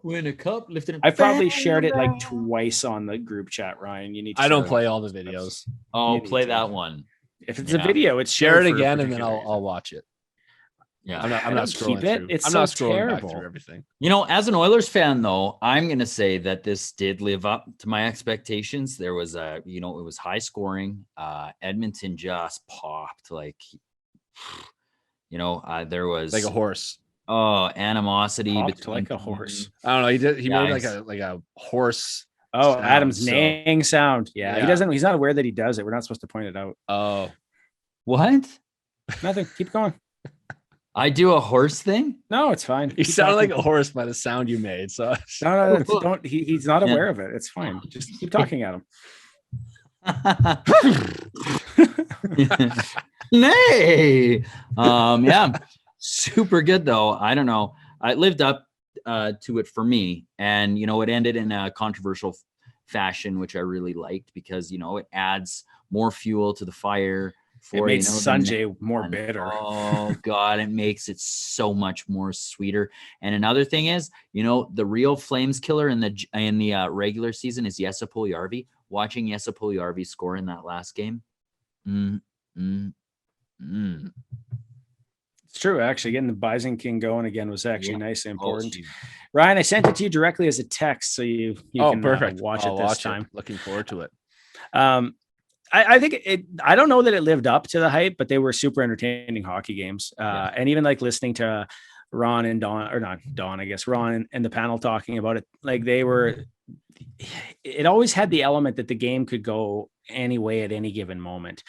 [SPEAKER 3] win a cup, lift it up.
[SPEAKER 1] I probably shared it like twice on the group chat, Ryan. You need to
[SPEAKER 2] I don't play all the videos.
[SPEAKER 3] Oh, play that one.
[SPEAKER 1] If it's a video, it's
[SPEAKER 2] share it again and then I'll watch it.
[SPEAKER 3] Yeah,
[SPEAKER 2] I'm not scrolling through.
[SPEAKER 1] I'm not scrolling back through
[SPEAKER 2] everything.
[SPEAKER 3] As an Oilers fan, though, I'm going to say that this did live up to my expectations. There was it was high scoring. Edmonton just popped there was
[SPEAKER 2] like a horse.
[SPEAKER 3] Oh, animosity
[SPEAKER 1] popped like a horse.
[SPEAKER 2] I don't know. He made like a horse.
[SPEAKER 1] Oh, sound, Adam's neighing sound. Yeah, he's not aware that he does it. We're not supposed to point it out.
[SPEAKER 2] Oh,
[SPEAKER 3] what?
[SPEAKER 1] Nothing. Keep going.
[SPEAKER 3] I do a horse thing?
[SPEAKER 1] No, it's fine.
[SPEAKER 2] You sound like a horse by the sound you made. So
[SPEAKER 1] no, don't. He's not aware of it. It's fine. Just keep talking at him.
[SPEAKER 3] Nay. Yeah. Super good though. I don't know. I lived up to it for me, and it ended in a controversial fashion, which I really liked because it adds more fuel to the fire.
[SPEAKER 1] It makes Sunjay more bitter.
[SPEAKER 3] Oh God, it makes it so much more sweeter. And another thing is, the real Flames killer in the regular season is Jesse Puljujärvi. Watching Jesse Puljujärvi score in that last game.
[SPEAKER 1] It's true, actually. Getting the Bison King going again was actually nice and important. Ryan, I sent it to you directly as a text, so you can
[SPEAKER 2] perfect.
[SPEAKER 1] Watch it this time.
[SPEAKER 2] Looking forward to it.
[SPEAKER 1] I think I don't know that it lived up to the hype, but they were super entertaining hockey games. And even like listening to Ron and Don, or not Don, I guess Ron and the panel talking about it, like they were it always had the element that the game could go any way at any given moment.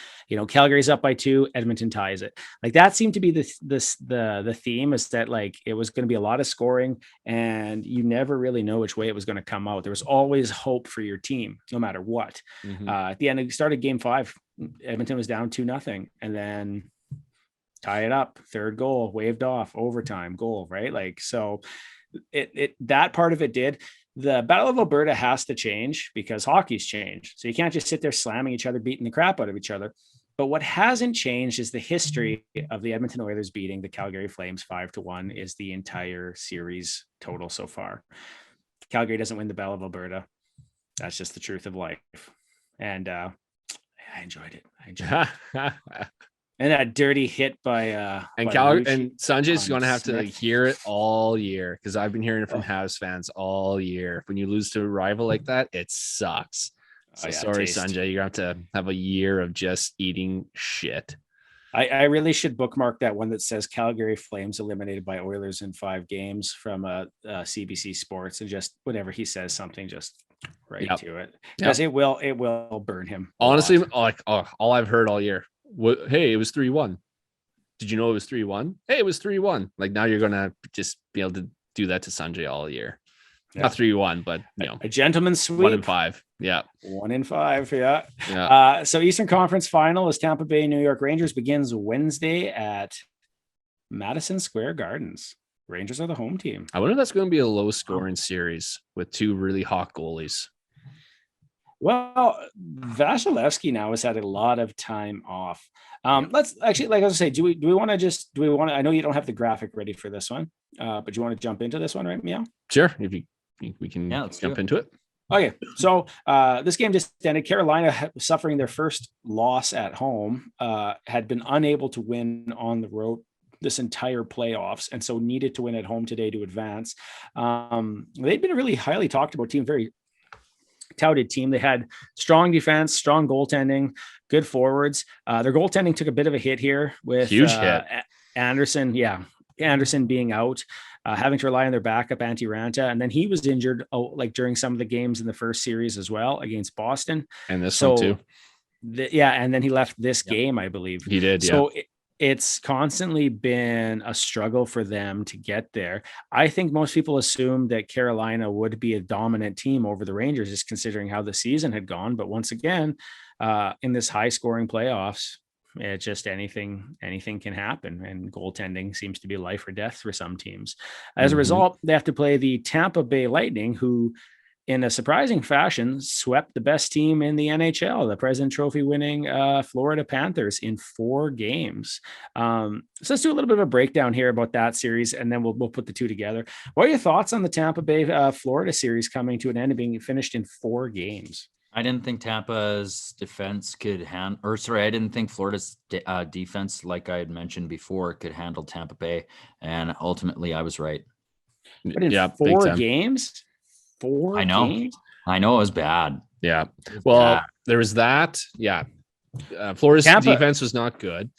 [SPEAKER 1] Calgary's up by 2, Edmonton ties it. Like that seemed to be the theme, is that like it was going to be a lot of scoring and you never really know which way it was going to come out. There was always hope for your team, no matter what. At the end, it started game 5. Edmonton was down 2-0, and then tie it up, third goal, waved off, overtime goal, right? Like, so that part of it did. The Battle of Alberta has to change because hockey's changed. So you can't just sit there slamming each other, beating the crap out of each other. But what hasn't changed is the history of the Edmonton Oilers beating the Calgary Flames 5-1 is the entire series total so far. Calgary doesn't win the Battle of Alberta. That's just the truth of life. And I enjoyed it. And that dirty hit by
[SPEAKER 2] Calgary and Sunjay's going to have to hear it all year, because I've been hearing it from Habs fans all year. When you lose to a rival like that, it sucks. So sorry, Sunjay, you're going to have a year of just eating shit.
[SPEAKER 1] I really should bookmark that one that says Calgary Flames eliminated by Oilers in 5 games from CBC Sports, and just whenever he says something, just to it, because it will burn him.
[SPEAKER 2] Honestly, like all I've heard all year. Hey, it was 3-1. Did you know it was 3-1? Hey, it was 3-1. Like now you're gonna just be able to do that to Sunjay all year. Yeah. Not 3-1, but
[SPEAKER 1] a gentleman's sweep.
[SPEAKER 2] 1 in 5. Yeah.
[SPEAKER 1] 1 in 5. Yeah. So Eastern Conference Final is Tampa Bay New York Rangers begins Wednesday at Madison Square Gardens. Rangers are the home team.
[SPEAKER 2] I wonder if that's going to be a low scoring series with 2 really hot goalies.
[SPEAKER 1] Well, Vasilevsky now has had a lot of time off. Let's actually, like I was saying, do we want to, I know you don't have the graphic ready for this one, but do you want to jump into this one, right, Meow?
[SPEAKER 2] Sure. If we can jump into it.
[SPEAKER 1] Okay. So this game just ended. Carolina, suffering their first loss at home, had been unable to win on the road this entire playoffs, and so needed to win at home today to advance. They'd been a really highly talked about team, very touted team. They had strong defense, strong goaltending, good forwards. Their goaltending took a bit of a hit here with
[SPEAKER 2] huge hit.
[SPEAKER 1] Anderson being out, having to rely on their backup Antti Ranta, and then he was injured like during some of the games in the first series as well against Boston,
[SPEAKER 2] and this one too.
[SPEAKER 1] And then he left this game, I believe
[SPEAKER 2] he did.
[SPEAKER 1] So it's constantly been a struggle for them to get there. I think most people assumed that Carolina would be a dominant team over the Rangers, just considering how the season had gone. But once again, in this high scoring playoffs, it just anything can happen. And goaltending seems to be life or death for some teams. As a result, they have to play the Tampa Bay Lightning, who in a surprising fashion swept the best team in the NHL, the President Trophy winning Florida Panthers, in 4 games. So let's do a little bit of a breakdown here about that series, and then we'll put the two together. What are your thoughts on the Tampa Bay Florida series coming to an end and being finished in 4 games?
[SPEAKER 3] I didn't think Tampa's defense could I didn't think Florida's defense, like I had mentioned before, could handle Tampa Bay, and ultimately I was right.
[SPEAKER 1] But in 4 games? 4 games?
[SPEAKER 3] I know it was bad.
[SPEAKER 2] Yeah. Well, there was that. Yeah. Florida's defense was not good.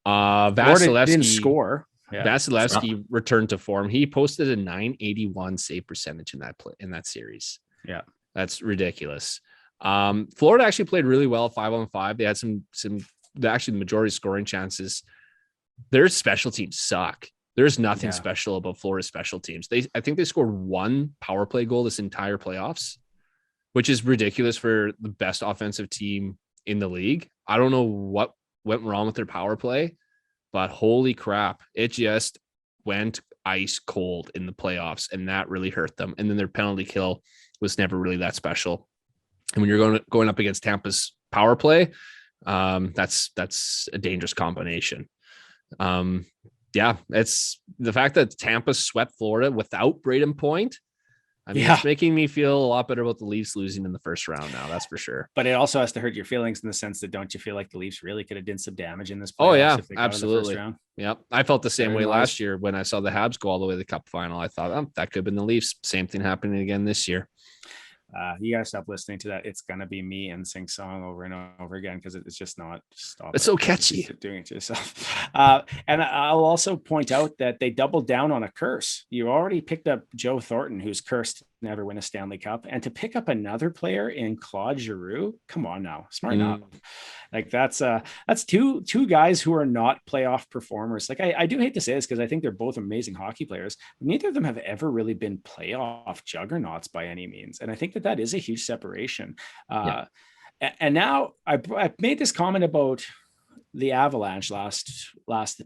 [SPEAKER 2] Vasilevsky
[SPEAKER 1] didn't score. Yeah.
[SPEAKER 2] Vasilevsky returned to form. He posted a .981 save percentage in that series.
[SPEAKER 1] Yeah.
[SPEAKER 2] That's ridiculous. Florida actually played really well 5-on-5. They had actually the majority of scoring chances. Their special teams suck. There's nothing special about Florida's special teams. I think they scored 1 power play goal this entire playoffs, which is ridiculous for the best offensive team in the league. I don't know what went wrong with their power play, but holy crap, it just went ice cold in the playoffs, and that really hurt them. And then their penalty kill was never really that special. And when you're going up against Tampa's power play, that's a dangerous combination. Yeah, it's the fact that Tampa swept Florida without Braden Point. I mean, it's making me feel a lot better about the Leafs losing in the first round now. That's for sure.
[SPEAKER 1] But it also has to hurt your feelings in the sense that don't you feel like the Leafs really could have done some damage in this playoffs?
[SPEAKER 2] Oh yeah, absolutely. Yep, I felt the same way last year when I saw the Habs go all the way to the Cup final. I thought, that could have been the Leafs. Same thing happening again this year.
[SPEAKER 1] You gotta stop listening to that. It's gonna be me and sing song over and over again because it's just not.
[SPEAKER 2] It's so catchy.
[SPEAKER 1] Doing it to yourself. And I'll also point out that they doubled down on a curse. You already picked up Joe Thornton, who's cursed ever win a Stanley Cup, and to pick up another player in Claude Giroux, come on now, smart enough. Like that's two guys who are not playoff performers. Like I do hate to say this because I think they're both amazing hockey players, but neither of them have ever really been playoff juggernauts by any means, and I think that is a huge separation. And now I made this comment about the Avalanche last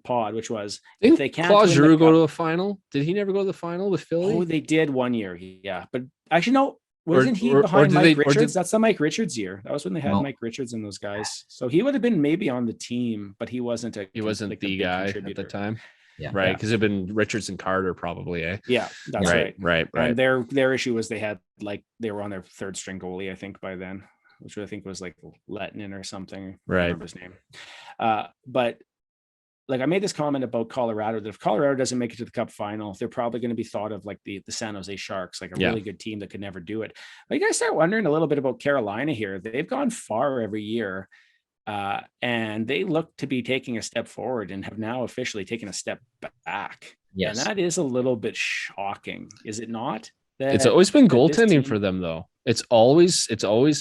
[SPEAKER 1] pod, which was if they can't
[SPEAKER 2] Claude Giroux go to a final. Did he never go to the final with Philly?
[SPEAKER 1] Oh, they did one year, yeah. But actually, no, wasn't he behind Mike Richards? That's the Mike Richards year. That was when they had Mike Richards and those guys. So he would have been maybe on the team, but he wasn't the guy at the time.
[SPEAKER 2] Yeah, right. Because it'd been Richards and Carter probably.
[SPEAKER 1] Yeah, that's right.
[SPEAKER 2] Right.
[SPEAKER 1] And their issue was they were on their third string goalie, I think, by then, which I think was like Lettinen or something.
[SPEAKER 2] Right.
[SPEAKER 1] I remember his name. But like I made this comment about Colorado, that if Colorado doesn't make it to the Cup final, they're probably going to be thought of like the San Jose Sharks, like a really good team that could never do it. But you guys start wondering a little bit about Carolina here. They've gone far every year, and they look to be taking a step forward and have now officially taken a step back.
[SPEAKER 2] Yes.
[SPEAKER 1] And that is a little bit shocking, is it not?
[SPEAKER 2] It's always been goaltending for them, though. It's always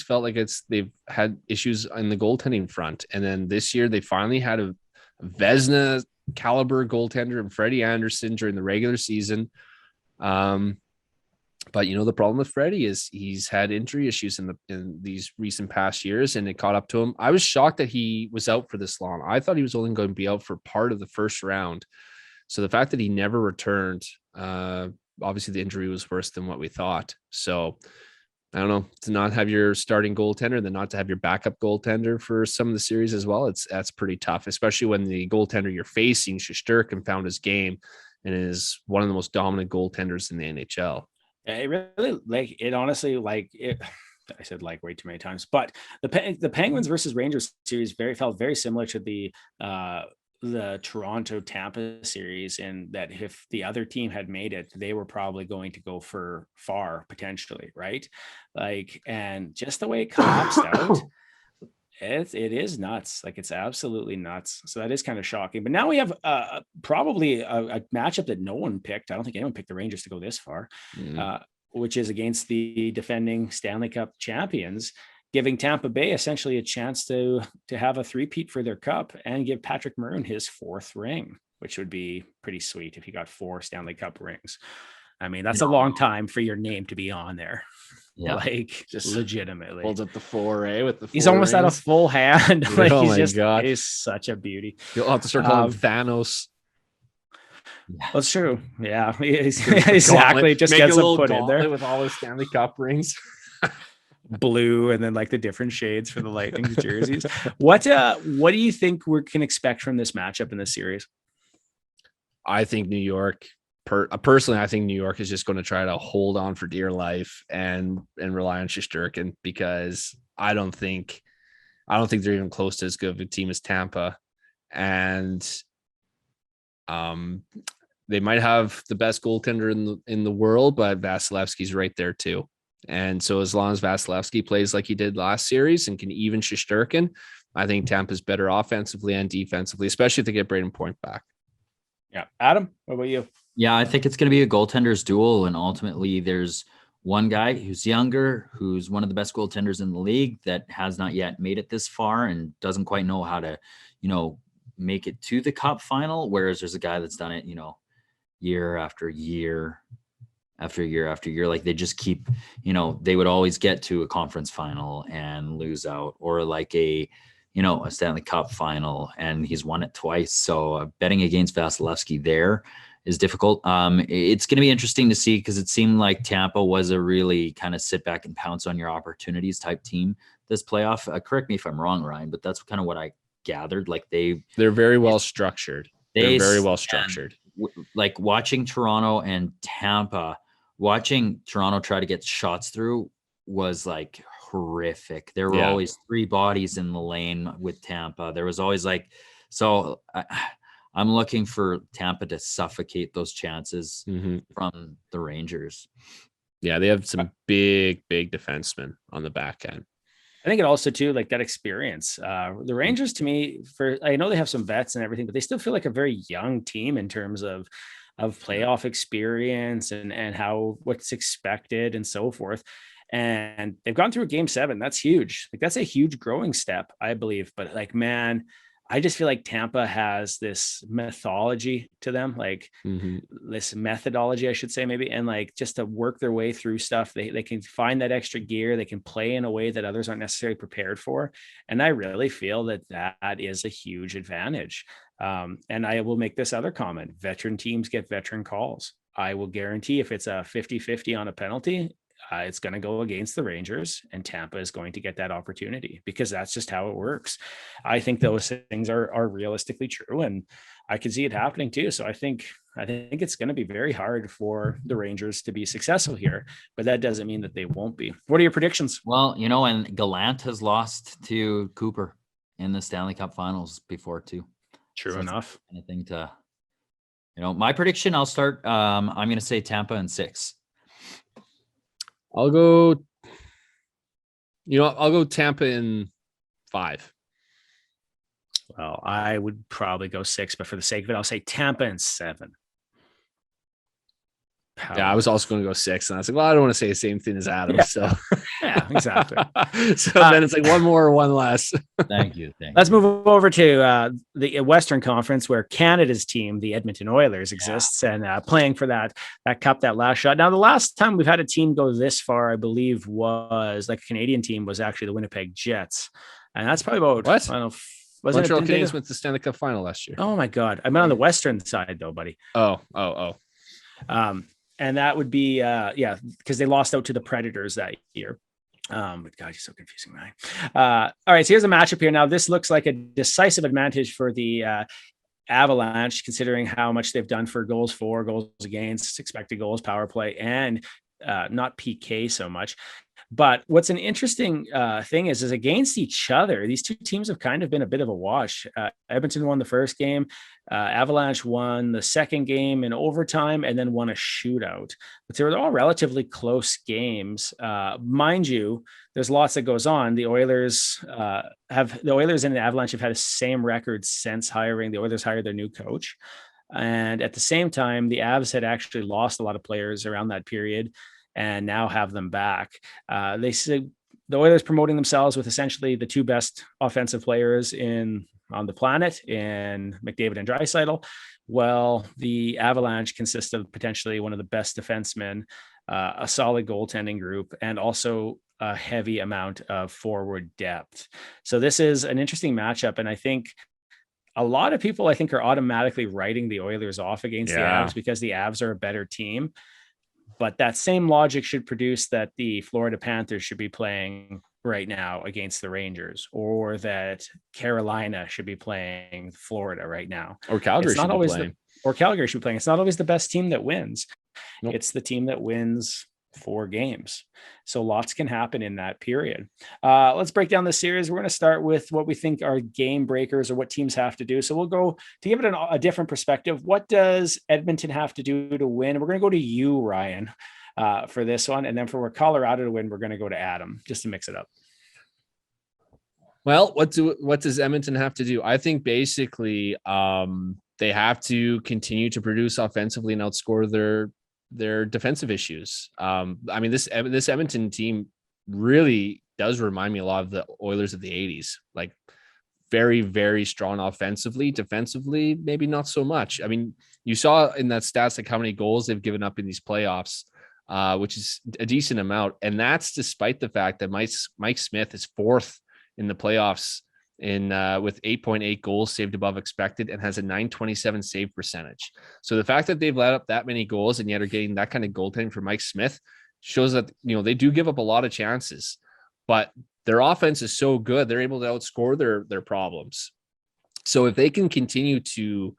[SPEAKER 2] felt like they've had issues in the goaltending front. And then this year they finally had a Vezina caliber goaltender and Freddie Anderson during the regular season. But the problem with Freddie is he's had injury issues in these recent past years, and it caught up to him. I was shocked that he was out for this long. I thought he was only going to be out for part of the first round. So the fact that he never returned, obviously the injury was worse than what we thought. So I don't know, to not have your starting goaltender, then not to have your backup goaltender for some of the series as well. That's pretty tough, especially when the goaltender you're facing, Shesterkin, found his game and is one of the most dominant goaltenders in the NHL.
[SPEAKER 1] It really honestly, I said way too many times, but the Penguins versus Rangers series felt very similar to the Toronto Tampa series, in that if the other team had made it, they were probably going to go for far potentially, right? And just the way it collapsed out, it is nuts. It's absolutely nuts. So that is kind of shocking. But now we have probably a matchup that no one picked. I don't think anyone picked the Rangers to go this far, which is against the defending Stanley Cup champions, giving Tampa Bay essentially a chance to have a three-peat for their cup and give Patrick Maroon his fourth ring, which would be pretty sweet if he got 4 Stanley Cup rings. I mean, that's a long time for your name to be on there. Yeah, just legitimately
[SPEAKER 2] holds up the 4A with the 4
[SPEAKER 1] he's almost
[SPEAKER 2] rings.
[SPEAKER 1] at a full hand.
[SPEAKER 2] God,
[SPEAKER 1] he's such a beauty.
[SPEAKER 2] You'll have to start calling him Thanos.
[SPEAKER 1] That's true. Yeah, exactly. Just gets him put in there
[SPEAKER 2] with all his Stanley Cup rings.
[SPEAKER 1] Blue and then the different shades for the Lightning jerseys. What do you think we can expect from this matchup in this series?
[SPEAKER 2] I think New York, personally, I think New York is just going to try to hold on for dear life and rely on Shesterkin, because I don't think they're even close to as good of a team as Tampa, and they might have the best goaltender in the world, but Vasilevsky's right there too. And so as long as Vasilevsky plays like he did last series and can even Shesterkin, I think Tampa's better offensively and defensively, especially if they get Braden Point back.
[SPEAKER 1] Yeah. Adam, what about you?
[SPEAKER 3] Yeah, I think it's going to be a goaltender's duel. And ultimately there's one guy who's younger, who's one of the best goaltenders in the league that has not yet made it this far and doesn't quite know how to, make it to the Cup final. Whereas there's a guy that's done it, year after year after year after year. They just keep, they would always get to a conference final and lose out, or a Stanley Cup final, and he's won it twice. So betting against Vasilevsky there is difficult. It's going to be interesting to see, because it seemed like Tampa was a really kind of sit back and pounce on your opportunities type team this playoff. Correct me if I'm wrong, Ryan, but that's kind of what I gathered.
[SPEAKER 2] They're very well structured. They're very well structured.
[SPEAKER 3] Watching Toronto and Tampa, watching Toronto try to get shots through was horrific. There were always 3 bodies in the lane with Tampa. There was always so I'm looking for Tampa to suffocate those chances from the Rangers.
[SPEAKER 2] Yeah, they have some big defensemen on the back end.
[SPEAKER 1] I think it also too, that experience. The Rangers, to me, I know they have some vets and everything, but they still feel like a very young team in terms of of playoff experience and how what's expected and so forth. And they've gone through a game 7. That's huge. Like that's a huge growing step, I believe. But like, man, I just feel like Tampa has this mythology to them, like this methodology, I should say, maybe, and like just to work their way through stuff. They can find that extra gear. They can play in a way that others aren't necessarily prepared for. And I really feel that is a huge advantage. And I will make this other comment. Veteran teams get veteran calls. I will guarantee if it's a 50-50 on a penalty, it's going to go against the Rangers, and Tampa is going to get that opportunity because that's just how it works. I think those things are realistically true, and I can see it happening too. So I think it's going to be very hard for the Rangers to be successful here, but that doesn't mean that they won't be. What are your predictions?
[SPEAKER 3] Well, and Gallant has lost to Cooper in the Stanley Cup Finals before too.
[SPEAKER 1] True enough.
[SPEAKER 3] Anything to, my prediction. I'll start. I'm going to say Tampa in 6.
[SPEAKER 2] I'll go Tampa in 5.
[SPEAKER 1] Well, I would probably go 6, but for the sake of it, I'll say Tampa in 7.
[SPEAKER 2] Yeah, I was also going to go 6, and I was like, well, I don't want to say the same thing as Adam. Yeah. So
[SPEAKER 1] yeah, exactly.
[SPEAKER 2] So then it's like one more or one less.
[SPEAKER 3] Thank you.
[SPEAKER 1] Let's move over to the Western Conference, where Canada's team, the Edmonton Oilers, exists and playing for that cup, that last shot. Now, the last time we've had a team go this far, I believe, was like a Canadian team, was actually the Winnipeg Jets, and that's probably about
[SPEAKER 2] what?
[SPEAKER 1] I don't know.
[SPEAKER 2] Montreal Canadiens went to the Stanley Cup final last year.
[SPEAKER 1] Oh my God, I'm on the Western side though, buddy.
[SPEAKER 2] Oh.
[SPEAKER 1] And that would be, because they lost out to the Predators that year. But God, you're so confusing, man. All right, so here's a matchup here. Now, this looks like a decisive advantage for the Avalanche, considering how much they've done for goals for, goals against, expected goals, power play, and not PK so much. But what's an interesting thing is against each other, these two teams have kind of been a bit of a wash. Edmonton won the first game. Avalanche won the second game in overtime and then won a shootout. But they were all relatively close games. Mind you, there's lots that goes on. The Oilers and the Avalanche have had the same record since hiring. The Oilers hired their new coach. And at the same time, the Avs had actually lost a lot of players around that period and now have them back. They say the Oilers promoting themselves with essentially the two best offensive players on the planet in McDavid and Draisaitl. Well, the Avalanche consists of potentially one of the best defensemen, a solid goaltending group, and also a heavy amount of forward depth. So this is an interesting matchup, and I think a lot of people, are automatically writing the Oilers off against the Avs because the Avs are a better team. But that same logic should produce that the Florida Panthers should be playing right now against the Rangers, or that Carolina should be playing Florida right now.
[SPEAKER 2] Or Calgary should be playing.
[SPEAKER 1] Or Calgary should be playing. It's not always the best team that wins.
[SPEAKER 2] Nope.
[SPEAKER 1] It's the team that wins 4 games. So lots can happen in that period. Let's break down the series. We're going to start with what we think are game breakers or what teams have to do. So we'll go to give it a different perspective. What does Edmonton have to do to win? We're going to go to you, Ryan, for this one. And then for Colorado to win, we're going to go to Adam, just to mix it up.
[SPEAKER 2] Well, what does Edmonton have to do? I think basically they have to continue to produce offensively and outscore their defensive issues. This Edmonton team really does remind me a lot of the Oilers of the 80s, like very, very strong offensively. Defensively, maybe not so much. I mean, you saw in that stats like how many goals they've given up in these playoffs, which is a decent amount. And that's despite the fact that Mike Smith is 4th in the playoffs with 8.8 goals saved above expected and has a .927 save percentage. So the fact that they've let up that many goals and yet are getting that kind of goaltending from Mike Smith shows that, they do give up a lot of chances, but their offense is so good, they're able to outscore their problems. So if they can continue to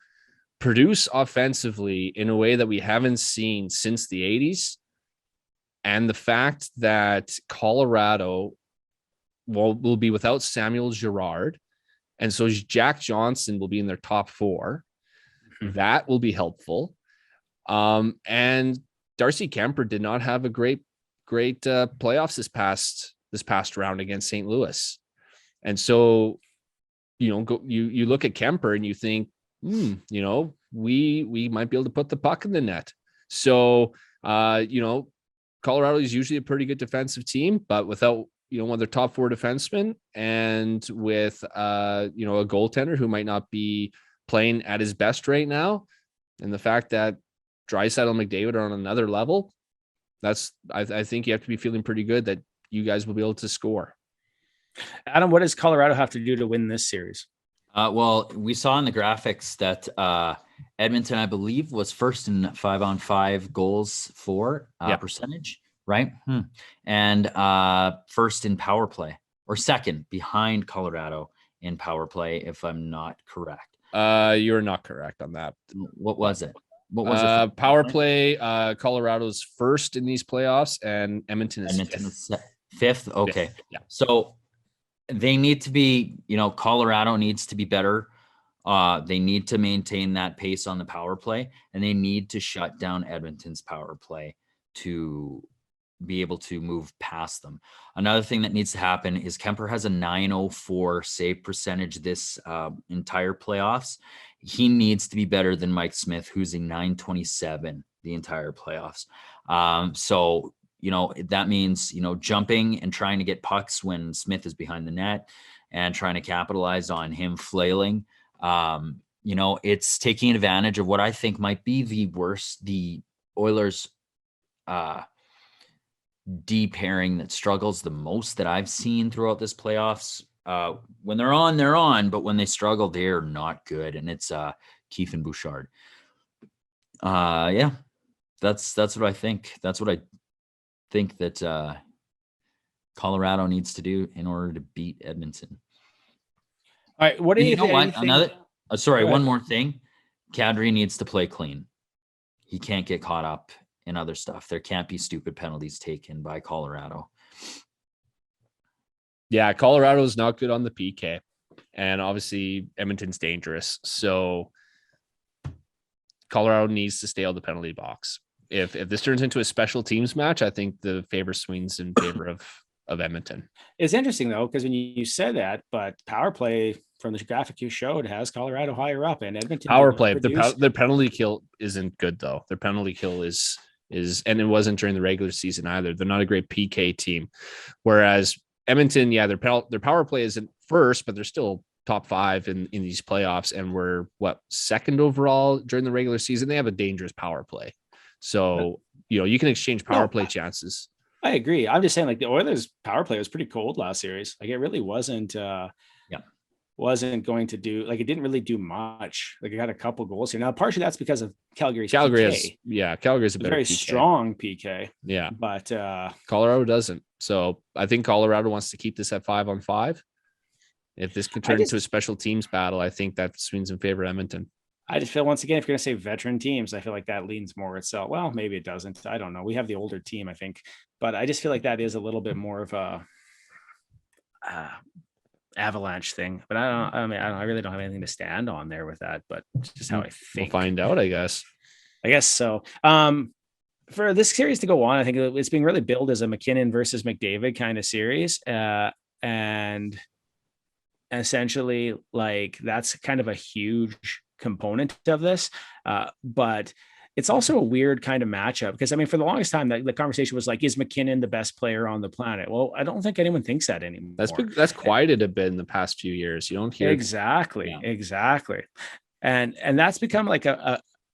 [SPEAKER 2] produce offensively in a way that we haven't seen since the 80s, and the fact that Colorado will be without Samuel Girard, and so Jack Johnson will be in their top 4. Mm-hmm. That will be helpful. And Darcy Kemper did not have a great playoffs this past round against St. Louis, and so you look at Kemper and you think, we might be able to put the puck in the net. So, Colorado is usually a pretty good defensive team, but without, one of their top 4 defensemen and with, a goaltender who might not be playing at his best right now. And the fact that Draisaitl and McDavid are on another level, I think you have to be feeling pretty good that you guys will be able to score.
[SPEAKER 1] Adam, what does Colorado have to do to win this series?
[SPEAKER 3] Well, we saw in the graphics that Edmonton, I believe, was first in 5-on-5 goals for percentage, right? And first in power play, or second behind Colorado in power play, if I'm not correct.
[SPEAKER 2] You're not correct on that.
[SPEAKER 3] What was it? What was it?
[SPEAKER 2] Power play. Colorado's first in these playoffs, and Edmonton is
[SPEAKER 3] fifth. Okay.
[SPEAKER 2] Fifth, yeah.
[SPEAKER 3] So they need to be, Colorado needs to be better. They need to maintain that pace on the power play, and they need to shut down Edmonton's power play to be able to move past them. Another thing that needs to happen is Kemper has a 904 save percentage this entire playoffs. He needs to be better than Mike Smith, who's a 927 the entire playoffs. So, that means, jumping and trying to get pucks when Smith is behind the net and trying to capitalize on him flailing. It's taking advantage of what I think might be the Oilers D pairing that struggles the most that I've seen throughout this playoffs. When they're on, but when they struggle, they're not good. And it's Keefe and Bouchard. That's what I think. That's what I think that Colorado needs to do in order to beat Edmonton.
[SPEAKER 1] All right. What do you
[SPEAKER 3] know? What another? One more thing. Kadri needs to play clean. He can't get caught up in other stuff. There can't be stupid penalties taken by Colorado.
[SPEAKER 2] Yeah, Colorado is not good on the PK, and obviously Edmonton's dangerous. So Colorado needs to stay out of the penalty box. If this turns into a special teams match, I think the favor swings in favor of Edmonton.
[SPEAKER 1] It's interesting though, because when you said that, but power play from the graphic you showed has Colorado higher up, and Edmonton
[SPEAKER 2] power play. Their penalty kill isn't good though. Their penalty kill is, and it wasn't during the regular season either. They're not a great PK team, whereas Edmonton, their power play isn't first, but they're still top 5 in these playoffs, and we're second overall during the regular season. They have a dangerous power play, so you can exchange power play chances.
[SPEAKER 1] I agree. I'm just saying, the Oilers' power play was pretty cold last series. It really wasn't. Wasn't going to do it didn't really do much. It got a couple goals here. Now, partially that's because of Calgary's PK.
[SPEAKER 2] Calgary's a better
[SPEAKER 1] very
[SPEAKER 2] PK.
[SPEAKER 1] Strong PK.
[SPEAKER 2] Yeah,
[SPEAKER 1] but
[SPEAKER 2] Colorado doesn't. So I think Colorado wants to keep this at 5-on-5. If this could turn into a special teams battle, I think that swings in favor of Edmonton.
[SPEAKER 1] I just feel, once again, if you're going to say veteran teams, I feel like that leans more itself. Well, maybe it doesn't. I don't know. We have the older team, I think, but I just feel like that is a little bit more of a Avalanche thing. But I really don't have anything to stand on there with that. But it's just how I think.
[SPEAKER 2] We'll find out, I guess.
[SPEAKER 1] So. For this series to go on, I think it's being really billed as a McKinnon versus McDavid kind of series, and essentially, that's kind of a huge component of this. But it's also a weird kind of matchup because, for the longest time, the conversation was is McKinnon the best player on the planet? Well, I don't think anyone thinks that anymore.
[SPEAKER 2] That's quieted a bit in the past few years. You don't hear
[SPEAKER 1] exactly, and that's become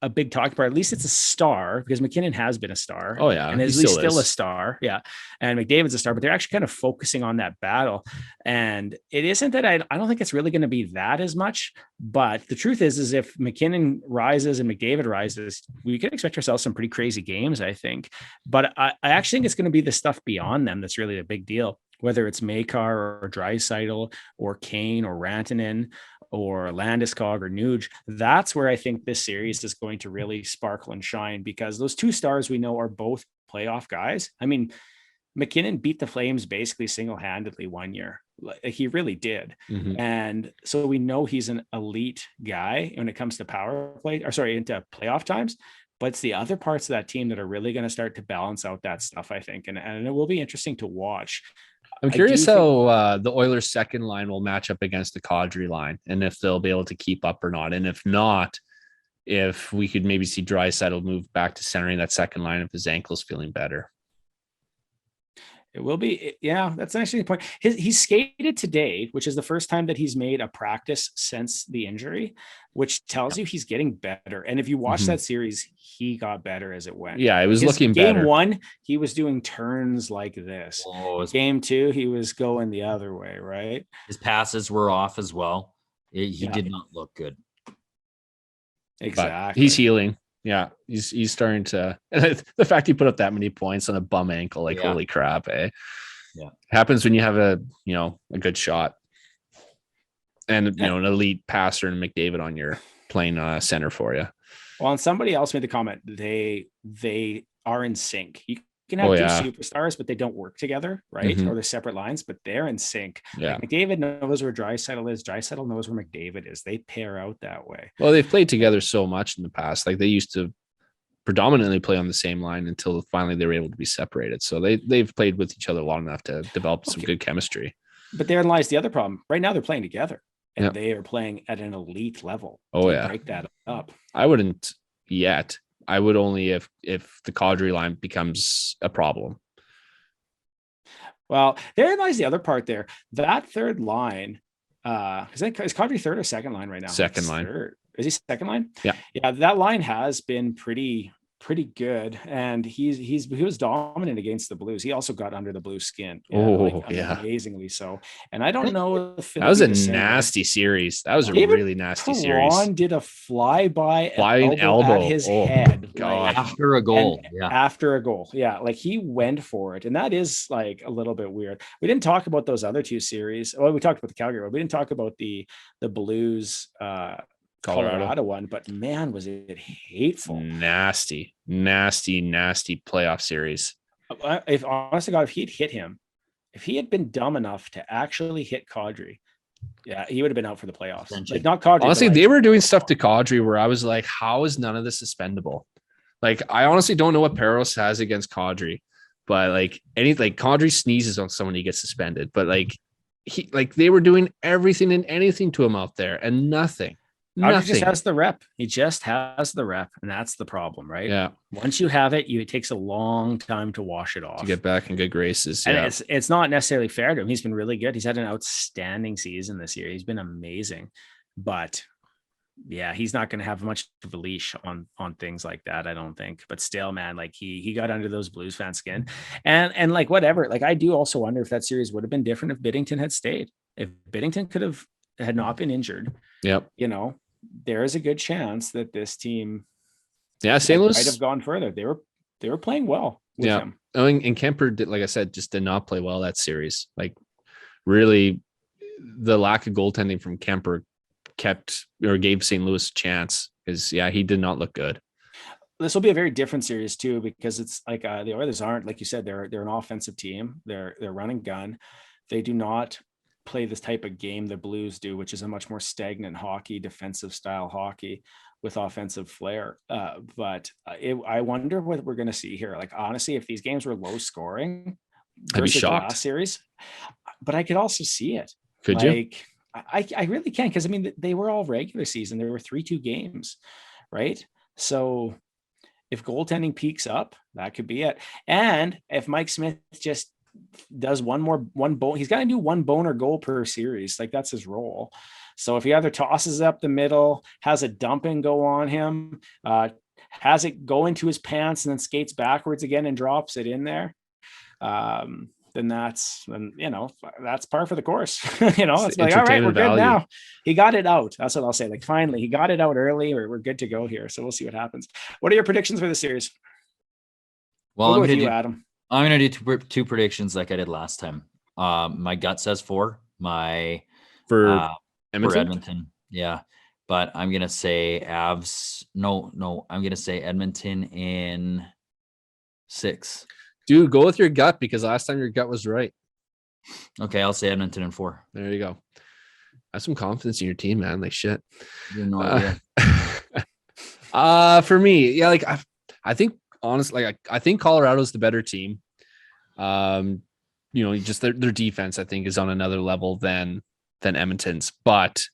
[SPEAKER 1] a big talking part. At least it's a star, because McKinnon has been a star.
[SPEAKER 2] Oh yeah.
[SPEAKER 1] And he's still a star. Yeah. And McDavid's a star, but they're actually kind of focusing on that battle. And it isn't that I don't think it's really going to be that as much, but the truth is if McKinnon rises and McDavid rises, we can expect ourselves some pretty crazy games, I think. But I actually think it's going to be the stuff beyond them that's really a big deal, whether it's Makar or Draisaitl or Kane or Rantanen or Landeskog or Nuge. That's where I think this series is going to really sparkle and shine, because those two stars we know are both playoff guys. McKinnon beat the Flames basically single-handedly one year. He really did. Mm-hmm. And so we know he's an elite guy when it comes to into playoff times, but it's the other parts of that team that are really going to start to balance out that stuff, I think. And it will be interesting to watch.
[SPEAKER 2] I'm curious how the Oilers' second line will match up against the Kadri line, and if they'll be able to keep up or not. And if not, if we could maybe see Draisaitl move back to centering that second line if his ankle's feeling better.
[SPEAKER 1] It will be, yeah, that's actually the point. He skated today, which is the first time that he's made a practice since the injury, which tells you he's getting better. And if you watch that series, he got better as it went.
[SPEAKER 2] Yeah, it was looking better.
[SPEAKER 1] Game 1, he was doing turns like this. Game 2, he was going the other way, right?
[SPEAKER 3] His passes were off as well. He did not look good.
[SPEAKER 1] Exactly.
[SPEAKER 2] But he's healing. Yeah, he's starting to. The fact he put up that many points on a bum ankle, like holy crap, eh?
[SPEAKER 3] Yeah,
[SPEAKER 2] happens when you have a good shot, and an elite passer and McDavid on your playing center for you.
[SPEAKER 1] Well, and somebody else made the comment they are in sync. You can have two superstars, but they don't work together, right? Or they're separate lines, but they're in sync.
[SPEAKER 2] Yeah,
[SPEAKER 1] like McDavid knows where Draisaitl is. Draisaitl knows where McDavid is. They pair out that way.
[SPEAKER 2] Well, they've played together so much in the past. Like they used to predominantly play on the same line until finally they were able to be separated. So they've played with each other long enough to develop some good chemistry.
[SPEAKER 1] But therein lies the other problem. Right now, they're playing together, and they are playing at an elite level. Break that up.
[SPEAKER 2] I wouldn't yet. I would only if the Kadri line becomes a problem.
[SPEAKER 1] Well, therein lies the other part there. That third line, is Kadri third or second line right now?
[SPEAKER 2] Second line.
[SPEAKER 1] Third. Is he second line?
[SPEAKER 2] Yeah.
[SPEAKER 1] Yeah, that line has been pretty good, and he was dominant against the Blues. He also got under the Blues skin. Amazingly so. And I don't know if
[SPEAKER 2] that was a nasty series. That was a really nasty series.
[SPEAKER 1] Did a flying
[SPEAKER 2] elbow
[SPEAKER 1] at his head
[SPEAKER 3] after a goal.
[SPEAKER 1] After a goal. Yeah, like he went for it. And that is like a little bit weird. We didn't talk about those other two series. Well, we talked about the Calgary one. We didn't talk about the Blues Colorado one, but man, was it hateful.
[SPEAKER 2] Nasty playoff series.
[SPEAKER 1] If honest to God, if he'd hit him, if he had been dumb enough to actually hit Kadri, he would have been out for the playoffs. Like, not Kadri.
[SPEAKER 2] Honestly, they were doing stuff to Kadri where I was like, how is none of this suspendable? Like, I honestly don't know what Peros has against Kadri, but Kadri sneezes on someone, he gets suspended. But they were doing everything and anything to him out there and nothing.
[SPEAKER 1] He just has the rep. He just has the rep, and that's the problem, right?
[SPEAKER 2] Yeah.
[SPEAKER 1] Once you have it, it takes a long time to wash it off.
[SPEAKER 2] To get back in good graces.
[SPEAKER 1] And it's not necessarily fair to him. He's been really good. He's had an outstanding season this year. He's been amazing. But yeah, he's not going to have much of a leash on things like that, I don't think. But still, man, like he got under those Blues fan skin. And like whatever. Like I do also wonder if that series would have been different if Binnington had stayed. If Binnington had not been injured.
[SPEAKER 2] Yep.
[SPEAKER 1] There is a good chance that this team
[SPEAKER 2] St. Louis
[SPEAKER 1] might have gone further. They were playing well with him.
[SPEAKER 2] And Kemper did, like I said, just did not play well that series. Like really the lack of goaltending from Kemper gave St. Louis a chance because he did not look good.
[SPEAKER 1] This will be a very different series too, because it's like the Oilers aren't, like you said, they're an offensive team. They're running gun. They do not play this type of game the Blues do, which is a much more stagnant hockey, defensive style hockey with offensive flair. But I wonder what we're going to see here. Like, honestly, if these games were low scoring
[SPEAKER 2] versus the
[SPEAKER 1] last series, but I could also see it.
[SPEAKER 2] Could you?
[SPEAKER 1] I really can. Cause I mean, they were all regular season. There were 3-2 games, right? So if goaltending peaks up, that could be it. And if Mike Smith just does one bone, he's got to do one boner goal per series. Like that's his role. So if he either tosses up the middle, has a dumping go on him, has it go into his pants and then skates backwards again and drops it in there, then that's par for the course. It's like, all right, we're good now. He got it out. That's what I'll say. Like finally, he got it out early. We're good to go here. So we'll see what happens. What are your predictions for the series?
[SPEAKER 3] Well,
[SPEAKER 1] Adam.
[SPEAKER 3] I'm going to do two predictions like I did last time. My gut says 4. For Edmonton. Yeah. But I'm going to say Avs. No, I'm going to say Edmonton in 6.
[SPEAKER 2] Dude, go with your gut because last time your gut was right.
[SPEAKER 3] Okay, I'll say Edmonton in 4.
[SPEAKER 2] There you go. Have some confidence in your team, man. Like shit.
[SPEAKER 3] You know, idea.
[SPEAKER 2] For me, I think honestly, I think Colorado's the better team. Just their defense, I think, is on another level than Edmonton's. But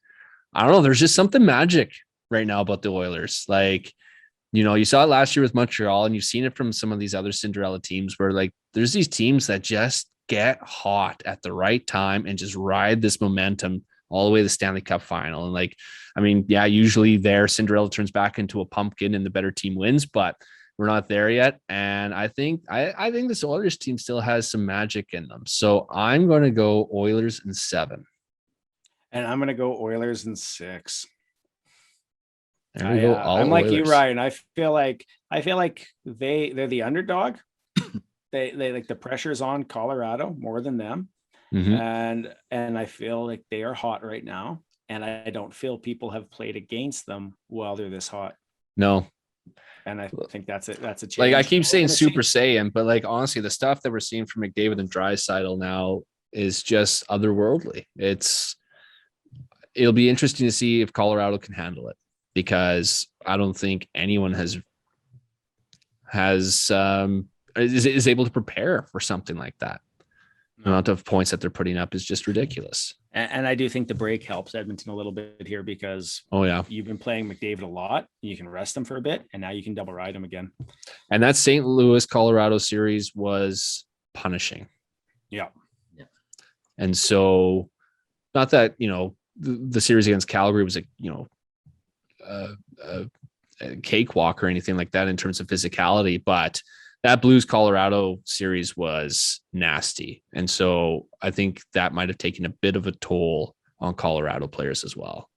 [SPEAKER 2] I don't know. There's just something magic right now about the Oilers. Like, you saw it last year with Montreal, and you've seen it from some of these other Cinderella teams where like there's these teams that just get hot at the right time and just ride this momentum all the way to the Stanley Cup final. And like, I mean, yeah, usually their Cinderella turns back into a pumpkin and the better team wins, but we're not there yet. And I think this Oilers team still has some magic in them. So I'm going to go Oilers in 7.
[SPEAKER 1] And I'm going to go Oilers in 6.
[SPEAKER 2] I'm
[SPEAKER 1] like you, Ryan. I feel like they're the underdog. they like the pressure's on Colorado more than them.
[SPEAKER 2] Mm-hmm.
[SPEAKER 1] And I feel like they are hot right now. And I don't feel people have played against them while they're this hot.
[SPEAKER 2] No.
[SPEAKER 1] And I think that's it. That's a change.
[SPEAKER 2] Like I keep saying Super Saiyan, but like honestly, the stuff that we're seeing from McDavid and Draisaitl now is just otherworldly. It'll be interesting to see if Colorado can handle it, because I don't think anyone is able to prepare for something like that. The amount of points that they're putting up is just ridiculous.
[SPEAKER 1] And I do think the break helps Edmonton a little bit here, because you've been playing McDavid a lot. You can rest him for a bit, and now you can double ride him again.
[SPEAKER 2] And that St. Louis Colorado series was punishing.
[SPEAKER 1] Yeah.
[SPEAKER 2] And so, not that the series against Calgary was a cakewalk or anything like that in terms of physicality, but that Blues Colorado series was nasty. And so I think that might have taken a bit of a toll on Colorado players as well.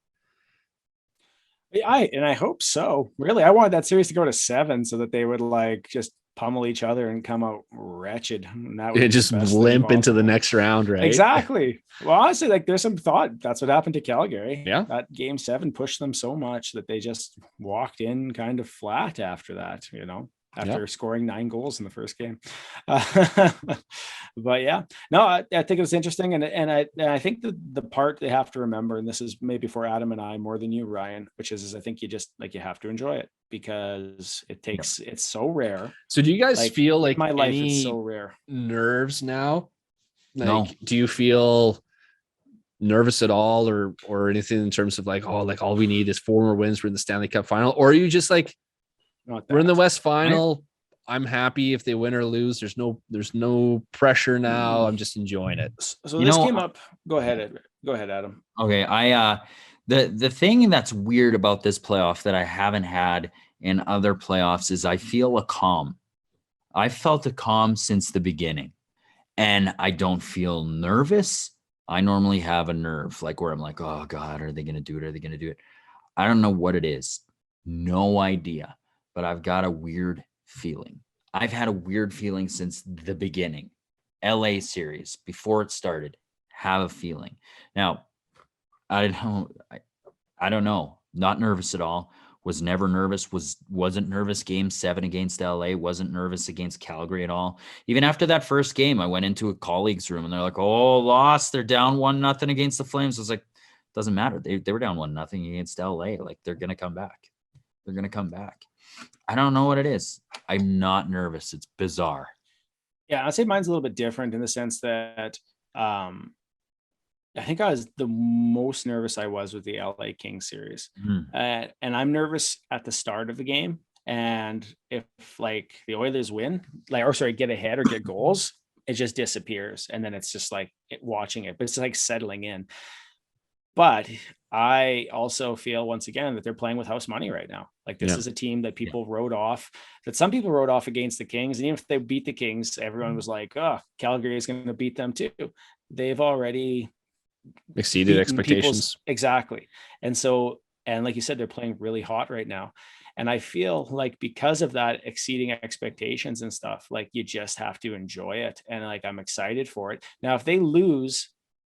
[SPEAKER 1] I hope so. Really, I wanted that series to go to 7 so that they would like just pummel each other and come out wretched. And that would
[SPEAKER 2] just limp into the next round, right?
[SPEAKER 1] Exactly. Well, honestly, like there's some thought that's what happened to Calgary.
[SPEAKER 2] Yeah.
[SPEAKER 1] That game 7 pushed them so much that they just walked in kind of flat after that, after scoring 9 goals in the first game. But yeah, no, I think it was interesting. And I think the part they have to remember, and this is maybe for Adam and I more than you, Ryan, which is I think you just like, you have to enjoy it, because it's so rare.
[SPEAKER 2] So do you guys feel like
[SPEAKER 1] my life is so rare?
[SPEAKER 2] Nerves now? Like,
[SPEAKER 3] no.
[SPEAKER 2] Do you feel nervous at all or anything in terms of like, all we need is 4 more wins, we're in the Stanley Cup final? Or are you just like, we're in the West final, I'm happy if they win or lose, there's no pressure now, I'm just enjoying it?
[SPEAKER 1] So this came up. Go ahead, Adam.
[SPEAKER 3] Okay. The thing that's weird about this playoff that I haven't had in other playoffs is I feel a calm. I felt a calm since the beginning, and I don't feel nervous. I normally have a nerve, like where I'm like, oh God, are they going to do it? Are they going to do it? I don't know what it is. No idea. But I've got a weird feeling. I've had a weird feeling since the beginning. LA series, before it started, have a feeling. Now, I don't know. Not nervous at all. Was never nervous. Wasn't nervous game 7 against LA. Wasn't nervous against Calgary at all. Even after that first game, I went into a colleague's room and they're like, oh, lost. They're down 1-0 against the Flames. I was like, doesn't matter. They were down 1-0 against LA. Like, they're going to come back. They're going to come back. I don't know what it is. I'm not nervous. It's bizarre.
[SPEAKER 1] Yeah, I'd say mine's a little bit different in the sense that I think I was the most nervous I was with the LA Kings series. And I'm nervous at the start of the game. And if like the Oilers win, get ahead or get goals, it just disappears. And then it's just like watching it, but it's like settling in. But I also feel once again that they're playing with house money right now. Like this is a team that people wrote off, that some people wrote off against the Kings. And even if they beat the Kings, everyone was like, oh, Calgary is going to beat them too. They've already
[SPEAKER 2] exceeded expectations.
[SPEAKER 1] Exactly. And so, and like you said, they're playing really hot right now. And I feel like because of that exceeding expectations and stuff, like you just have to enjoy it. And like, I'm excited for it. Now, if they lose,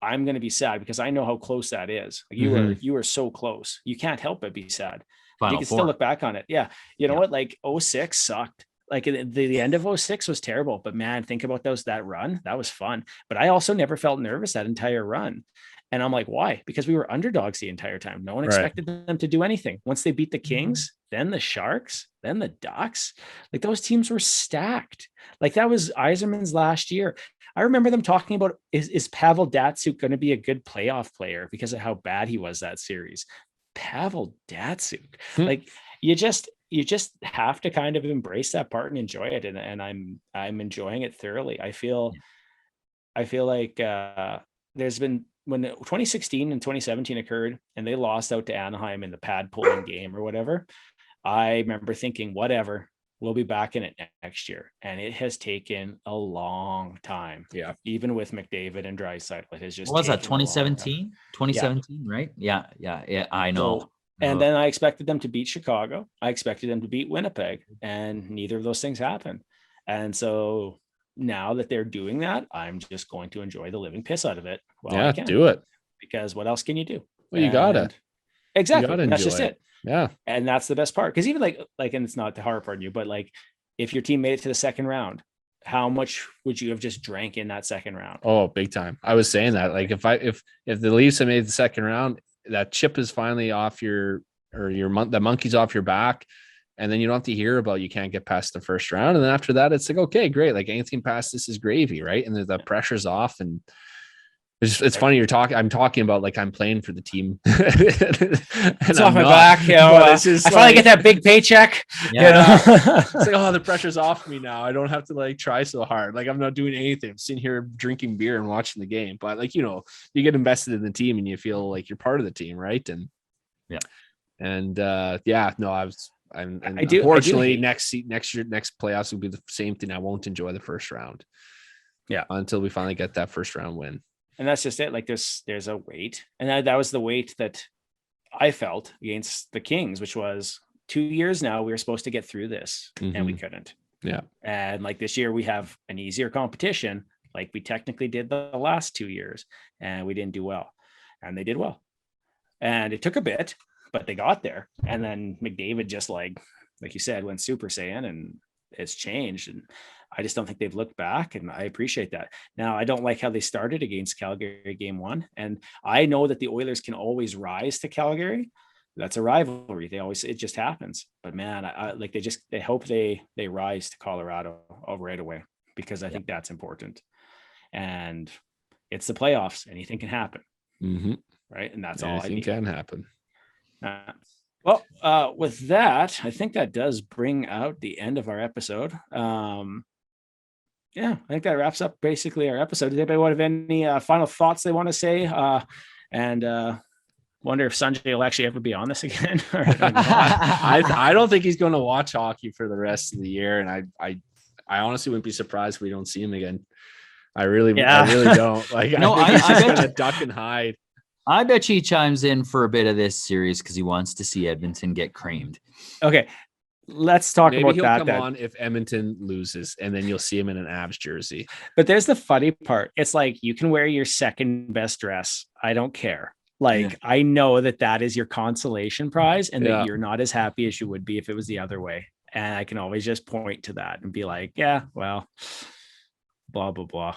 [SPEAKER 1] I'm going to be sad because I know how close that is. Like you were so close. You can't help but be sad. You can still look back on it. Yeah. You know what? Like 06 sucked. Like the end of 06 was terrible, but man, think about that run. That was fun. But I also never felt nervous that entire run. And I'm like, why? Because we were underdogs the entire time. No one expected them to do anything. Once they beat the Kings, then the Sharks, then the Ducks, like those teams were stacked. Like that was Yzerman's last year. I remember them talking about, is Pavel Datsyuk going to be a good playoff player because of how bad he was that series? Pavel Datsyuk.
[SPEAKER 2] Hmm.
[SPEAKER 1] Like you just have to kind of embrace that part and enjoy it. And I'm enjoying it thoroughly. I feel like there's been, when 2016 and 2017 occurred and they lost out to Anaheim in the pad pulling game or whatever, I remember thinking, whatever, we'll be back in it next year. And it has taken a long time.
[SPEAKER 2] Yeah.
[SPEAKER 1] Even with McDavid and Draisaitl, it has just
[SPEAKER 3] What was that,
[SPEAKER 1] taken a long time.
[SPEAKER 3] 2017, right? Yeah, I know.
[SPEAKER 1] So, and then I expected them to beat Chicago. I expected them to beat Winnipeg, and neither of those things happened. And so now that they're doing that, I'm just going to enjoy the living piss out of it.
[SPEAKER 2] Yeah, do it.
[SPEAKER 1] Because what else can you do?
[SPEAKER 2] Well, you got it.
[SPEAKER 1] Exactly. That's just it.
[SPEAKER 2] Yeah.
[SPEAKER 1] And that's the best part. Because even like, and it's not to harp on you, but like if your team made it to the second round, how much would you have just drank in that second round?
[SPEAKER 2] Oh, big time. I was saying that, like, if the Leafs had made the second round, that chip is finally off the monkey's off your back. And then you don't have to hear about, you can't get past the first round. And then after that, it's like, okay, great. Like anything past this is gravy. Right. And the pressure's off, and it's funny I'm talking about like I'm playing for the team.
[SPEAKER 1] It's off my back. You know, I finally get that big paycheck.
[SPEAKER 3] Yeah.
[SPEAKER 1] You know?
[SPEAKER 2] It's like, oh, the pressure's off me now. I don't have to like try so hard. Like I'm not doing anything. I'm sitting here drinking beer and watching the game. But like, you know, you get invested in the team and you feel like you're part of the team, right? And unfortunately next playoffs will be the same thing. I won't enjoy the first round.
[SPEAKER 1] Yeah.
[SPEAKER 2] Until we finally get that first round win.
[SPEAKER 1] And that's just it. Like there's a weight, and that was the weight that I felt against the Kings, which was 2 years now. We were supposed to get through this, and we couldn't.
[SPEAKER 2] Yeah.
[SPEAKER 1] And like this year, we have an easier competition, like we technically did the last 2 years, and we didn't do well. And they did well, and it took a bit, but they got there. And then McDavid just like you said, went Super Saiyan, and it's changed. And I just don't think they've looked back, and I appreciate that. Now, I don't like how they started against Calgary game 1. And I know that the Oilers can always rise to Calgary. That's a rivalry. It just happens. But man, they hope they rise to Colorado right away, because I think that's important. And it's the playoffs. Anything can happen. Right. And that's all I need.
[SPEAKER 2] Anything can happen.
[SPEAKER 1] With that, I think that does bring out the end of our episode. I think that wraps up basically our episode. Does anybody have any final thoughts they want to say? And wonder if Sunjay will actually ever be on this again.
[SPEAKER 2] I don't think he's going to watch hockey for the rest of the year. And I honestly wouldn't be surprised if we don't see him again. I really don't. Like, no, I think he's just going to duck and hide.
[SPEAKER 3] I bet you he chimes in for a bit of this series because he wants to see Edmonton get creamed.
[SPEAKER 1] Okay, let's talk about that.
[SPEAKER 2] Maybe he'll come on if Edmonton loses, and then you'll see him in an Avs jersey.
[SPEAKER 1] But there's the funny part. It's like, you can wear your second best dress. I don't care. Like, I know that is your consolation prize, and that you're not as happy as you would be if it was the other way. And I can always just point to that and be like, yeah, well, blah, blah, blah.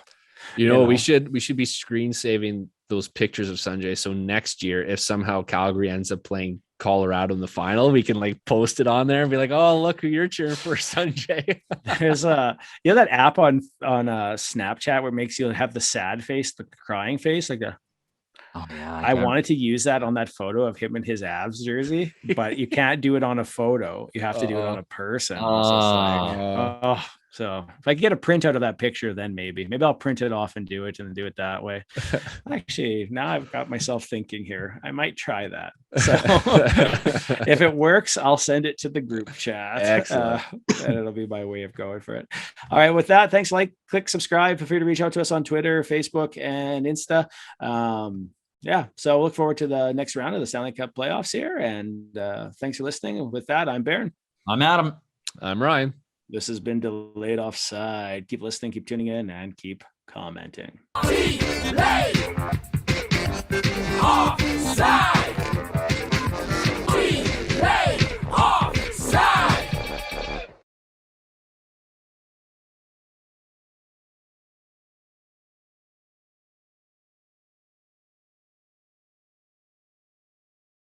[SPEAKER 2] You know, we should be screen saving those pictures of Sunjay. So next year, if somehow Calgary ends up playing Colorado in the final, we can like post it on there and be like, oh, look who you're cheering for, Sunjay.
[SPEAKER 1] There's that app on Snapchat where it makes you have the sad face, the crying face, like I wanted to use that on that photo of him in his Avs jersey, but you can't do it on a photo. You have to do it on a person. So if I get a print out of that picture, then maybe I'll print it off and do it and do it that way. Actually, now I've got myself thinking here. I might try that. So if it works, I'll send it to the group chat.
[SPEAKER 2] Excellent.
[SPEAKER 1] And it'll be my way of going for it. All right. With that, thanks. Click, subscribe. Feel free to reach out to us on Twitter, Facebook, and Insta. So look forward to the next round of the Stanley Cup playoffs here. And thanks for listening. And with that, I'm Baron.
[SPEAKER 3] I'm Adam.
[SPEAKER 2] I'm Ryan.
[SPEAKER 1] This has been Delayed Offside. Keep listening, keep tuning in, and keep commenting.
[SPEAKER 4] Delayed Offside.